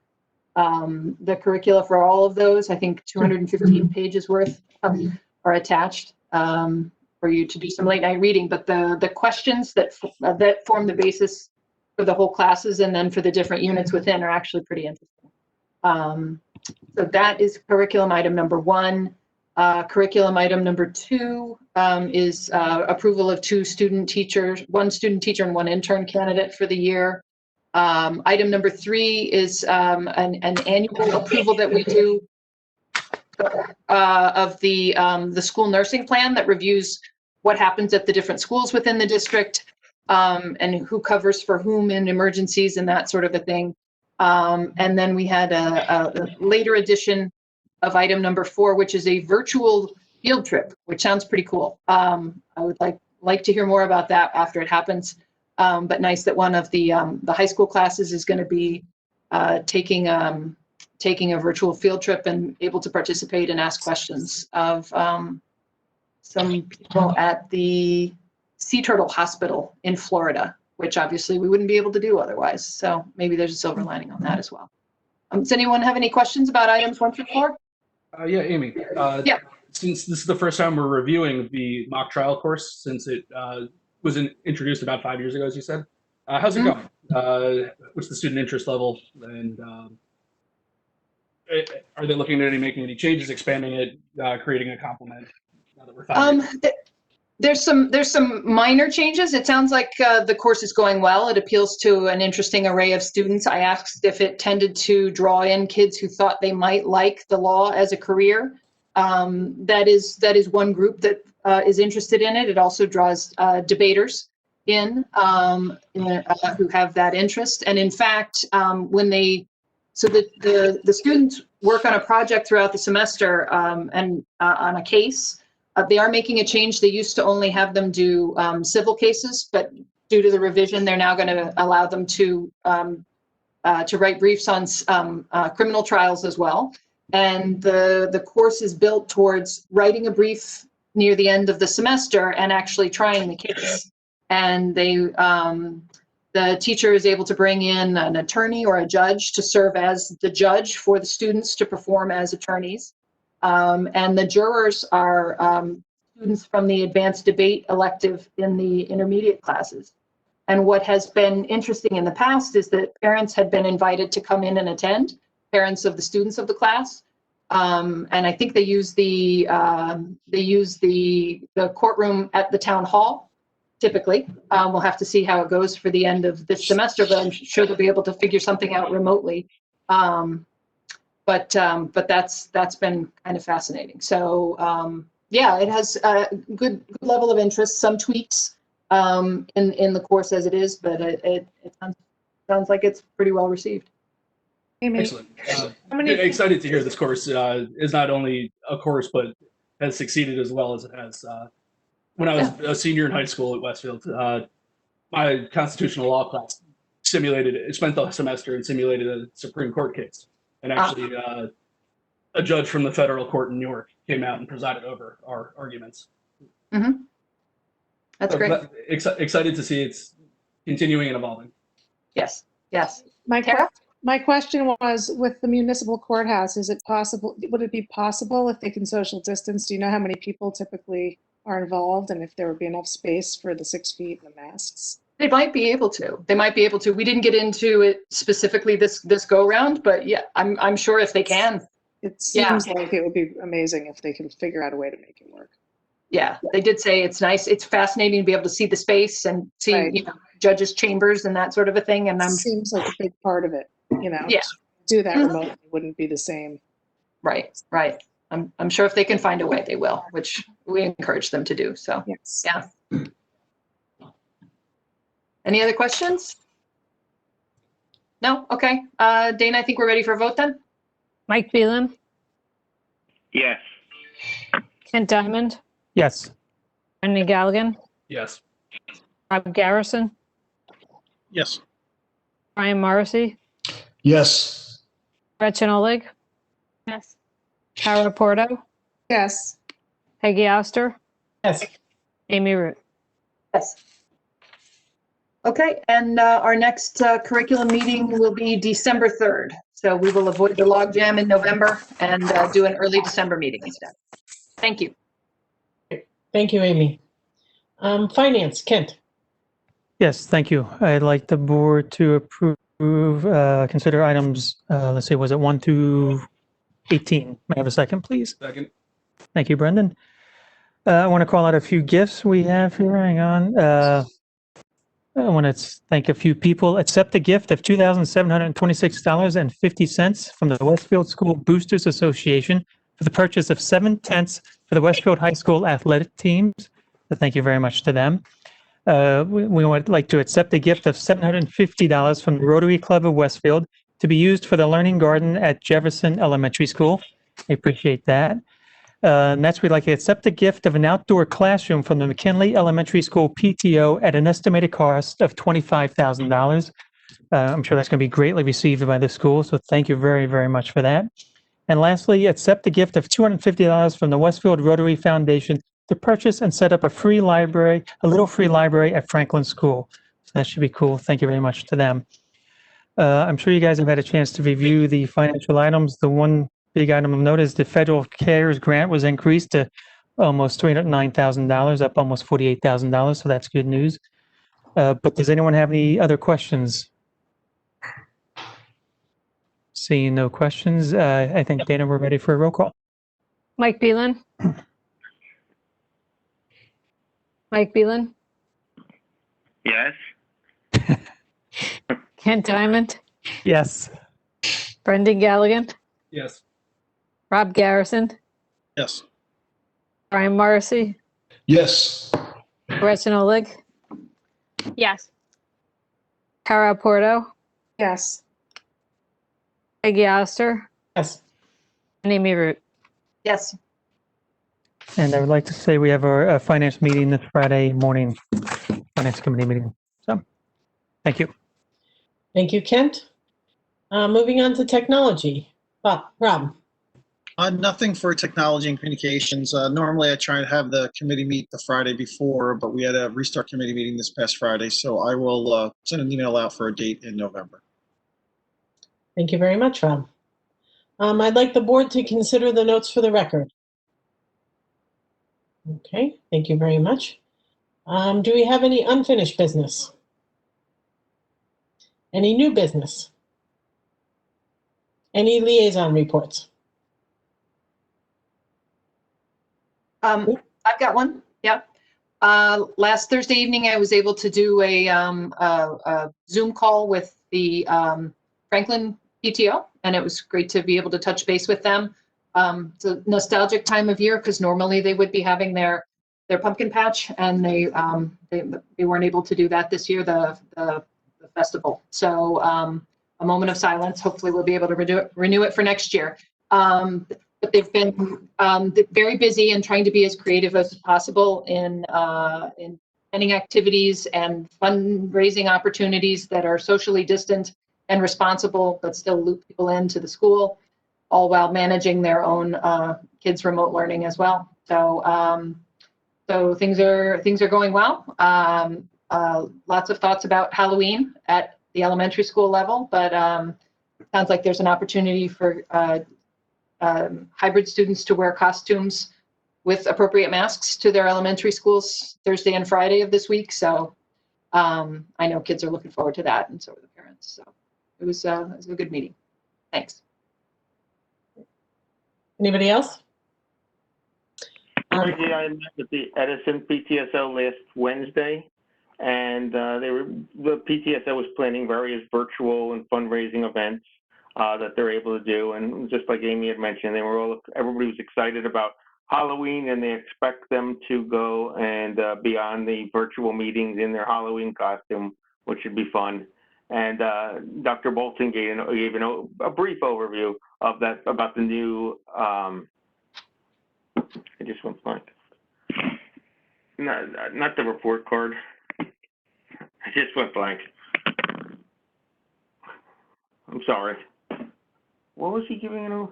the curricula for all of those, I think 215 pages worth are attached for you to do some late night reading. But the questions that form the basis for the whole classes and then for the different units within are actually pretty interesting. So that is curriculum item number 1. Curriculum item number 2 is approval of 2 student teachers, 1 student teacher and 1 intern candidate for the year. Item number 3 is an annual approval that we do of the school nursing plan that reviews what happens at the different schools within the district and who covers for whom in emergencies and that sort of a thing. And then we had a later addition of item number 4, which is a virtual field trip, which sounds pretty cool. I would like to hear more about that after it happens. But nice that one of the high school classes is going to be taking a virtual field trip and able to participate and ask questions of some people at the Sea Turtle Hospital in Florida, which obviously we wouldn't be able to do otherwise. So maybe there's a silver lining on that as well. Does anyone have any questions about items 1 through 4? Yeah, Amy. Yeah. Since this is the first time we're reviewing the mock trial course, since it was introduced about 5 years ago, as you said, how's it going? What's the student interest level? And are they looking at making any changes, expanding it, creating a complement? Now that we're 5 years? There's some minor changes. It sounds like the course is going well. It appeals to an interesting array of students. I asked if it tended to draw in kids who thought they might like the law as a career. That is one group that is interested in it. It also draws debaters in who have that interest. And in fact, the students work on a project throughout the semester and on a case. They are making a change. They used to only have them do civil cases, but due to the revision, they're now going to allow them to write briefs on criminal trials as well. And the course is built towards writing a brief near the end of the semester and actually trying the case. And the teacher is able to bring in an attorney or a judge to serve as the judge for the students to perform as attorneys. And the jurors are students from the advanced debate elective in the intermediate classes. And what has been interesting in the past is that parents had been invited to come in and attend, parents of the students of the class. And I think they use the courtroom at the town hall, typically. We'll have to see how it goes for the end of this semester, but I'm sure they'll be able to figure something out remotely. But that's been kind of fascinating. So yeah, it has a good level of interest, some tweaks in the course as it is, but it sounds like it's pretty well received. Amy, excellent. Excited to hear this course is not only a course, but has succeeded as well as it has. When I was a senior in high school at Westfield, my constitutional law class spent the semester and simulated a Supreme Court case. And actually, a judge from the federal court in New York came out and presided over our arguments. Mm-hmm. That's great. Excited to see it's continuing and evolving. Yes, yes. My question was, with the municipal courthouse, would it be possible if they can social distance? Do you know how many people typically are involved and if there would be enough space for the 6 feet and the masks? They might be able to. We didn't get into it specifically this go round, but yeah, I'm sure if they can. It seems like it would be amazing if they can figure out a way to make it work. Yeah, they did say it's nice. It's fascinating to be able to see the space and see judges' chambers and that sort of a thing. And seems like a big part of it. Yeah. Do that remotely wouldn't be the same. Right. I'm sure if they can find a way, they will, which we encourage them to do. So yes. Yeah. Any other questions? No? Okay. Dana, I think we're ready for a vote then. Mike Phelan, Yes. Kent Diamond, Yes. Brendan Galligan, Yes. Rob Garrison, Yes. Brian Morrissey, Yes. Gretchen Oleg, Yes. Tara Porto, Yes. Peggy Oster, yes. Amy Root. Yes. Okay, and our next curriculum meeting will be December 3rd. So we will avoid the logjam in November and do an early December meeting instead. Thank you. Thank you, Amy. Finance, Kent. Yes, thank you. I'd like the board to consider items, let's see, was it 1 through 18? May I have a second, please? Second. Thank you, Brendan. I want to call out a few gifts we have here. Hang on. I want to thank a few people. Accept a gift of $2,726.50 from the Westfield School Boosters Association for the purchase of 7 tents for the Westfield High School athletic teams. So thank you very much to them. We would like to accept a gift of $750 from the Rotary Club of Westfield to be used for the Learning Garden at Jefferson Elementary School. I appreciate that. Next, we'd like to accept the gift of an outdoor classroom from the McKinley Elementary School PTO at an estimated cost of $25,000. I'm sure that's going to be greatly received by the school, so thank you very, very much for that. And lastly, accept the gift of $250 from the Westfield Rotary Foundation to purchase and set up a little free library at Franklin School. So that should be cool. Thank you very much to them. I'm sure you guys have had a chance to review the financial items. The one big item of note is the federal CARES grant was increased to almost $309,000, up almost $48,000. So that's good news. But does anyone have any other questions? Seeing no questions, I think, Dana, we're ready for a roll call. Mike Beelan? Mike Beelan? Yes. Kent Diamond? Yes. Brendan Galligan? Yes. Rob Garrison? Yes. Brian Morrissey? Yes. Gretchen Oleg? Yes. Cara Porto? Yes. Peggy Oster? Yes. And Amy Root? Yes. And I would like to say we have our finance meeting this Friday morning, finance committee meeting. So, thank you. Thank you, Kent. Moving on to technology. Rob. Nothing for technology and communications. Normally I try and have the committee meet the Friday before, but we had a restart committee meeting this past Friday, so I will send an email out for a date in November. Thank you very much, Rob. I'd like the board to consider the notes for the record. Okay, thank you very much. Do we have any unfinished business? Any new business? Any liaison reports? I've got one. Yep. Last Thursday evening, I was able to do a Zoom call with the Franklin PTO, and it was great to be able to touch base with them. It's a nostalgic time of year because normally they would be having their pumpkin patch, and they weren't able to do that this year, the festival. So a moment of silence. Hopefully we'll be able to renew it for next year. But they've been very busy and trying to be as creative as possible in planning activities and fundraising opportunities that are socially distant and responsible, but still loop people into the school, all while managing their own kids' remote learning as well. So so things are going well. Lots of thoughts about Halloween at the elementary school level, but sounds like there's an opportunity for hybrid students to wear costumes with appropriate masks to their elementary schools Thursday and Friday of this week. So I know kids are looking forward to that, and so are the parents. So it was a good meeting. Thanks. Anybody else? I met with the Edison PTSO last Wednesday, and the PTSO was planning various virtual and fundraising events that they're able to do. And just like Amy had mentioned, everybody was excited about Halloween, and they expect them to go and be on the virtual meetings in their Halloween costume, which should be fun. And Dr. Bolton gave a brief overview of that, about the new, I just went blank. Not the report card. I just went blank. I'm sorry. What was he giving it?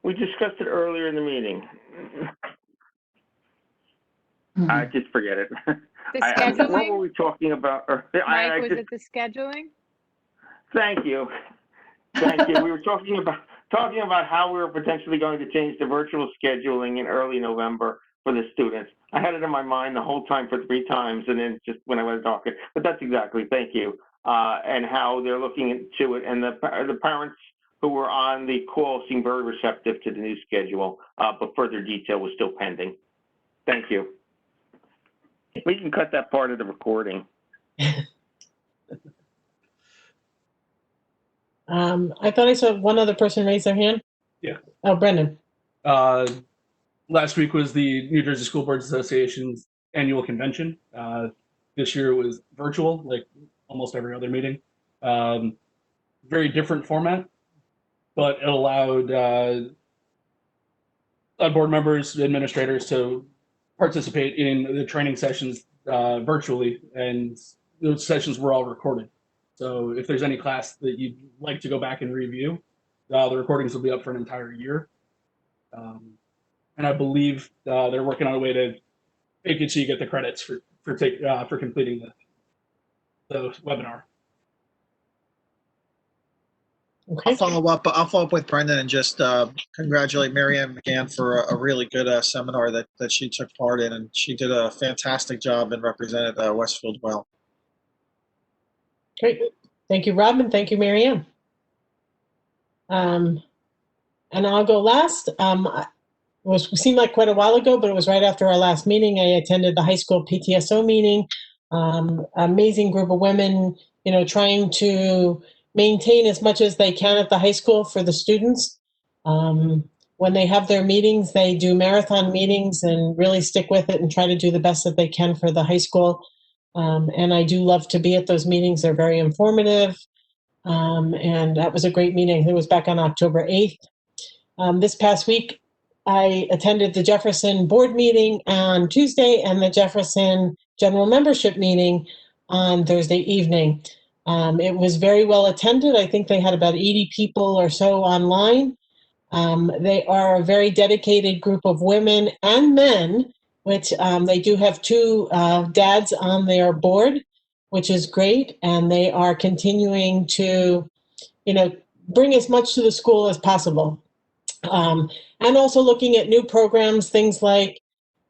We discussed it earlier in the meeting. I just forget it. The scheduling? What were we talking about? Mike, was it the scheduling? Thank you. Thank you. We were talking about how we were potentially going to change the virtual scheduling in early November for the students. I had it in my mind the whole time for 3 times, and then just when I was talking. But that's exactly. Thank you. And how they're looking into it, and the parents who were on the call seemed very receptive to the new schedule, but further detail was still pending. Thank you. We can cut that part of the recording. I thought I saw one other person raise their hand. Yeah. Oh, Brendan. Last week was the New Jersey School Boards Association's annual convention. This year it was virtual, like almost every other meeting. Very different format, but it allowed board members, administrators to participate in the training sessions virtually, and those sessions were all recorded. So if there's any class that you'd like to go back and review, the recordings will be up for an entire year. And I believe they're working on a way to make it so you get the credits for completing the webinar. Okay. I'll follow up with Brendan and just congratulate Mary Ann McGann for a really good seminar that she took part in, and she did a fantastic job and represented Westfield well. Great. Thank you, Rob, and thank you, Mary Ann. And I'll go last. It seemed like quite a while ago, but it was right after our last meeting. I attended the high school PTSO meeting. Amazing group of women, trying to maintain as much as they can at the high school for the students. When they have their meetings, they do marathon meetings and really stick with it and try to do the best that they can for the high school. And I do love to be at those meetings. They're very informative. And that was a great meeting. It was back on October 8th. This past week, I attended the Jefferson board meeting on Tuesday and the Jefferson general membership meeting on Thursday evening. It was very well attended. I think they had about 80 people or so online. They are a very dedicated group of women and men, which they do have two dads on their board, which is great. And they are continuing to, bring as much to the school as possible. And also looking at new programs, things like,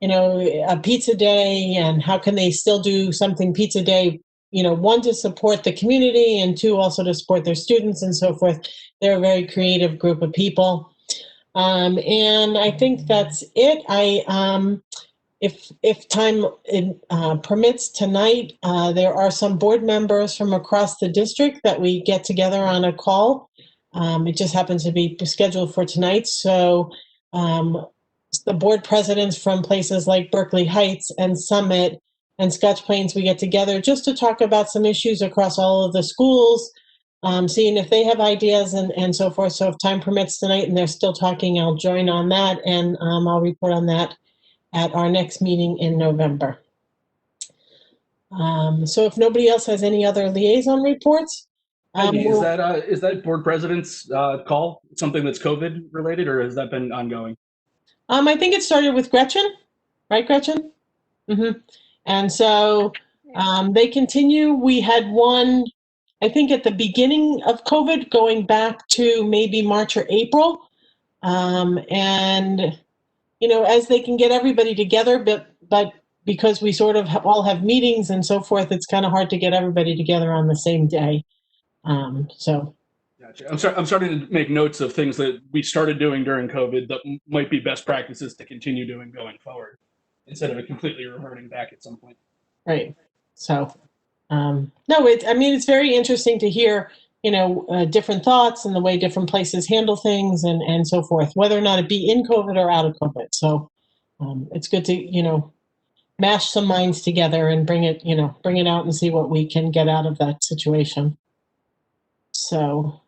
a pizza day, and how can they still do something pizza day, one, to support the community, and two, also to support their students and so forth. They're a very creative group of people. And I think that's it. If time permits tonight, there are some board members from across the district that we get together on a call. It just happens to be scheduled for tonight. So the board presidents from places like Berkeley Heights and Summit and Scotch Plains, we get together just to talk about some issues across all of the schools, seeing if they have ideas and so forth. So if time permits tonight and they're still talking, I'll join on that, and I'll report on that at our next meeting in November. So if nobody else has any other liaison reports. Is that board president's call something that's COVID related, or has that been ongoing? I think it started with Gretchen, right, Gretchen? Mm-hmm. And so they continue. We had one, I think, at the beginning of COVID, going back to maybe March or April. And, as they can get everybody together, but because we sort of all have meetings and so forth, it's kind of hard to get everybody together on the same day. So. Gotcha. I'm starting to make notes of things that we started doing during COVID that might be best practices to continue doing going forward, instead of it completely reverting back at some point. Right. So, no, it's very interesting to hear, different thoughts and the way different places handle things and so forth, whether or not it be in COVID or out of COVID. So, it's good to, mash some minds together and bring it out and see what we can get out of that situation. So,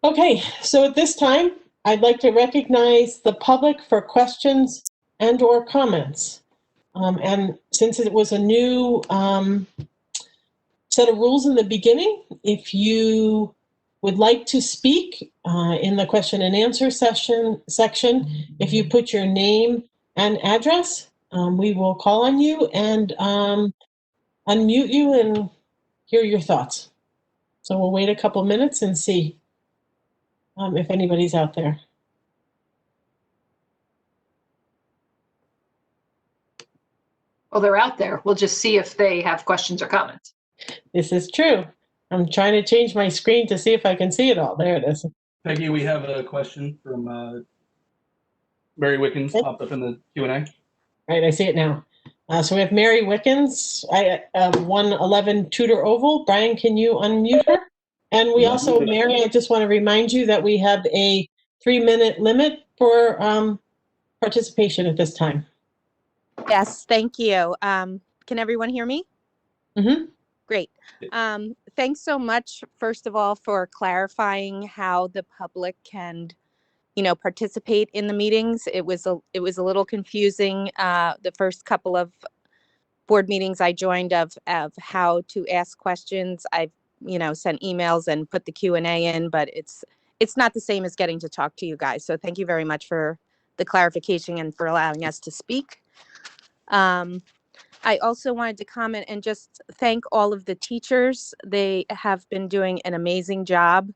okay. So at this time, I'd like to recognize the public for questions and or comments. And since it was a new set of rules in the beginning, if you would like to speak in the question and answer section, if you put your name and address, we will call on you and unmute you and hear your thoughts. So we'll wait a couple minutes and see if anybody's out there. Well, they're out there. We'll just see if they have questions or comments. This is true. I'm trying to change my screen to see if I can see it all. There it is. Peggy, we have a question from Mary Wickens popped up in the Q&A. Right, I see it now. So we have Mary Wickens, 111 Tudor Oval. Brian, can you unmute her? And we also, Mary, I just want to remind you that we have a 3-minute limit for participation at this time. Yes, thank you. Can everyone hear me? Mm-hmm. Great. Thanks so much, first of all, for clarifying how the public can participate in the meetings. It was a little confusing the first couple of board meetings I joined of how to ask questions. I've sent emails and put the Q&A in, but it's not the same as getting to talk to you guys. So thank you very much for the clarification and for allowing us to speak. I also wanted to comment and just thank all of the teachers. They have been doing an amazing job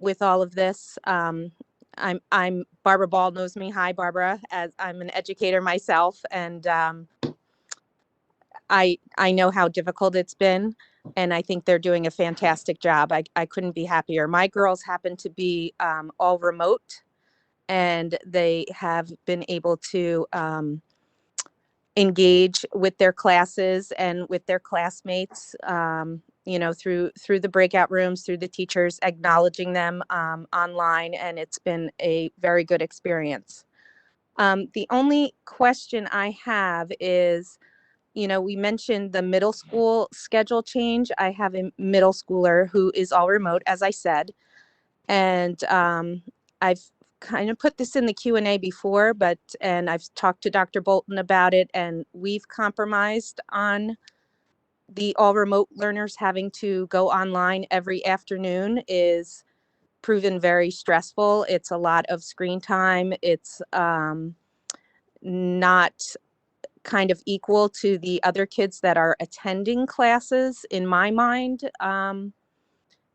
with all of this. I'm Barbara Ball knows me. Hi, Barbara, as I'm an educator myself, and I know how difficult it's been, and I think they're doing a fantastic job. I couldn't be happier. My girls happen to be all remote, and they have been able to engage with their classes and with their classmates, through the breakout rooms, through the teachers acknowledging them online, and it's been a very good experience. The only question I have is, we mentioned the middle school schedule change. I have a middle schooler who is all remote, as I said, and I've kind of put this in the Q&A before, and I've talked to Dr. Bolton about it, and we've compromised on the all remote learners having to go online every afternoon is proven very stressful. It's a lot of screen time. It's not kind of equal to the other kids that are attending classes in my mind,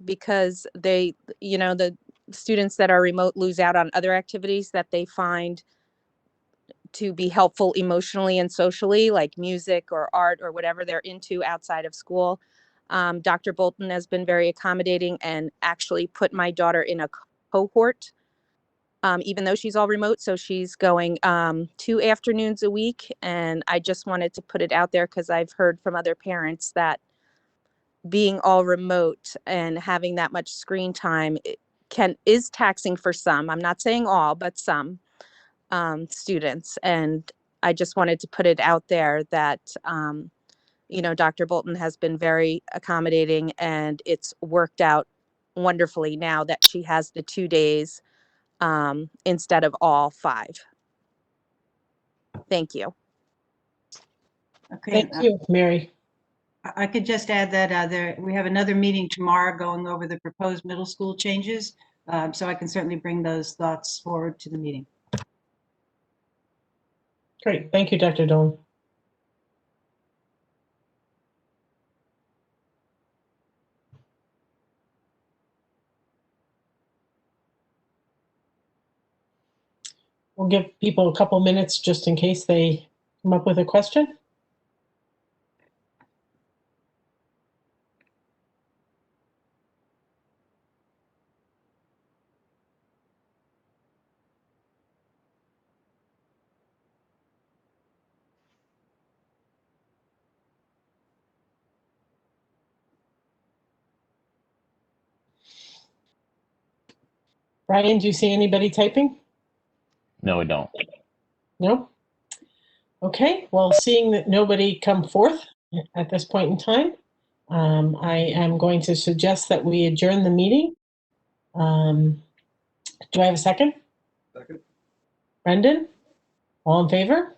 because the students that are remote lose out on other activities that they find to be helpful emotionally and socially, like music or art or whatever they're into outside of school. Dr. Bolton has been very accommodating and actually put my daughter in a cohort, even though she's all remote. So she's going 2 afternoons a week. And I just wanted to put it out there because I've heard from other parents that being all remote and having that much screen time is taxing for some. I'm not saying all, but some students. And I just wanted to put it out there that, Dr. Bolton has been very accommodating, and it's worked out wonderfully now that she has the 2 days instead of all 5. Thank you. Okay. Thank you, Mary. I could just add that we have another meeting tomorrow going over the proposed middle school changes. So I can certainly bring those thoughts forward to the meeting. Great. Thank you, Dr. Dolan. We'll give people a couple minutes just in case they come up with a question. Brian, do you see anybody typing? No, I don't. No? Okay, well, seeing that nobody come forth at this point in time, I am going to suggest that we adjourn the meeting. Do I have a second? Second. Brendan? All in favor?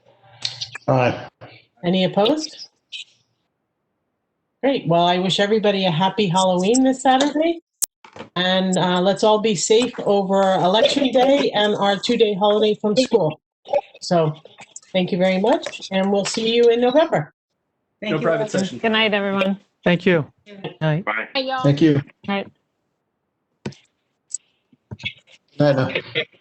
Aye. Any opposed? Great, well, I wish everybody a happy Halloween this Saturday. And let's all be safe over Election Day and our 2-day holiday from school. So thank you very much, and we'll see you in November. No private session. Good night, everyone. Thank you. Night. Bye. Hey, y'all. Thank you. Night. Night now.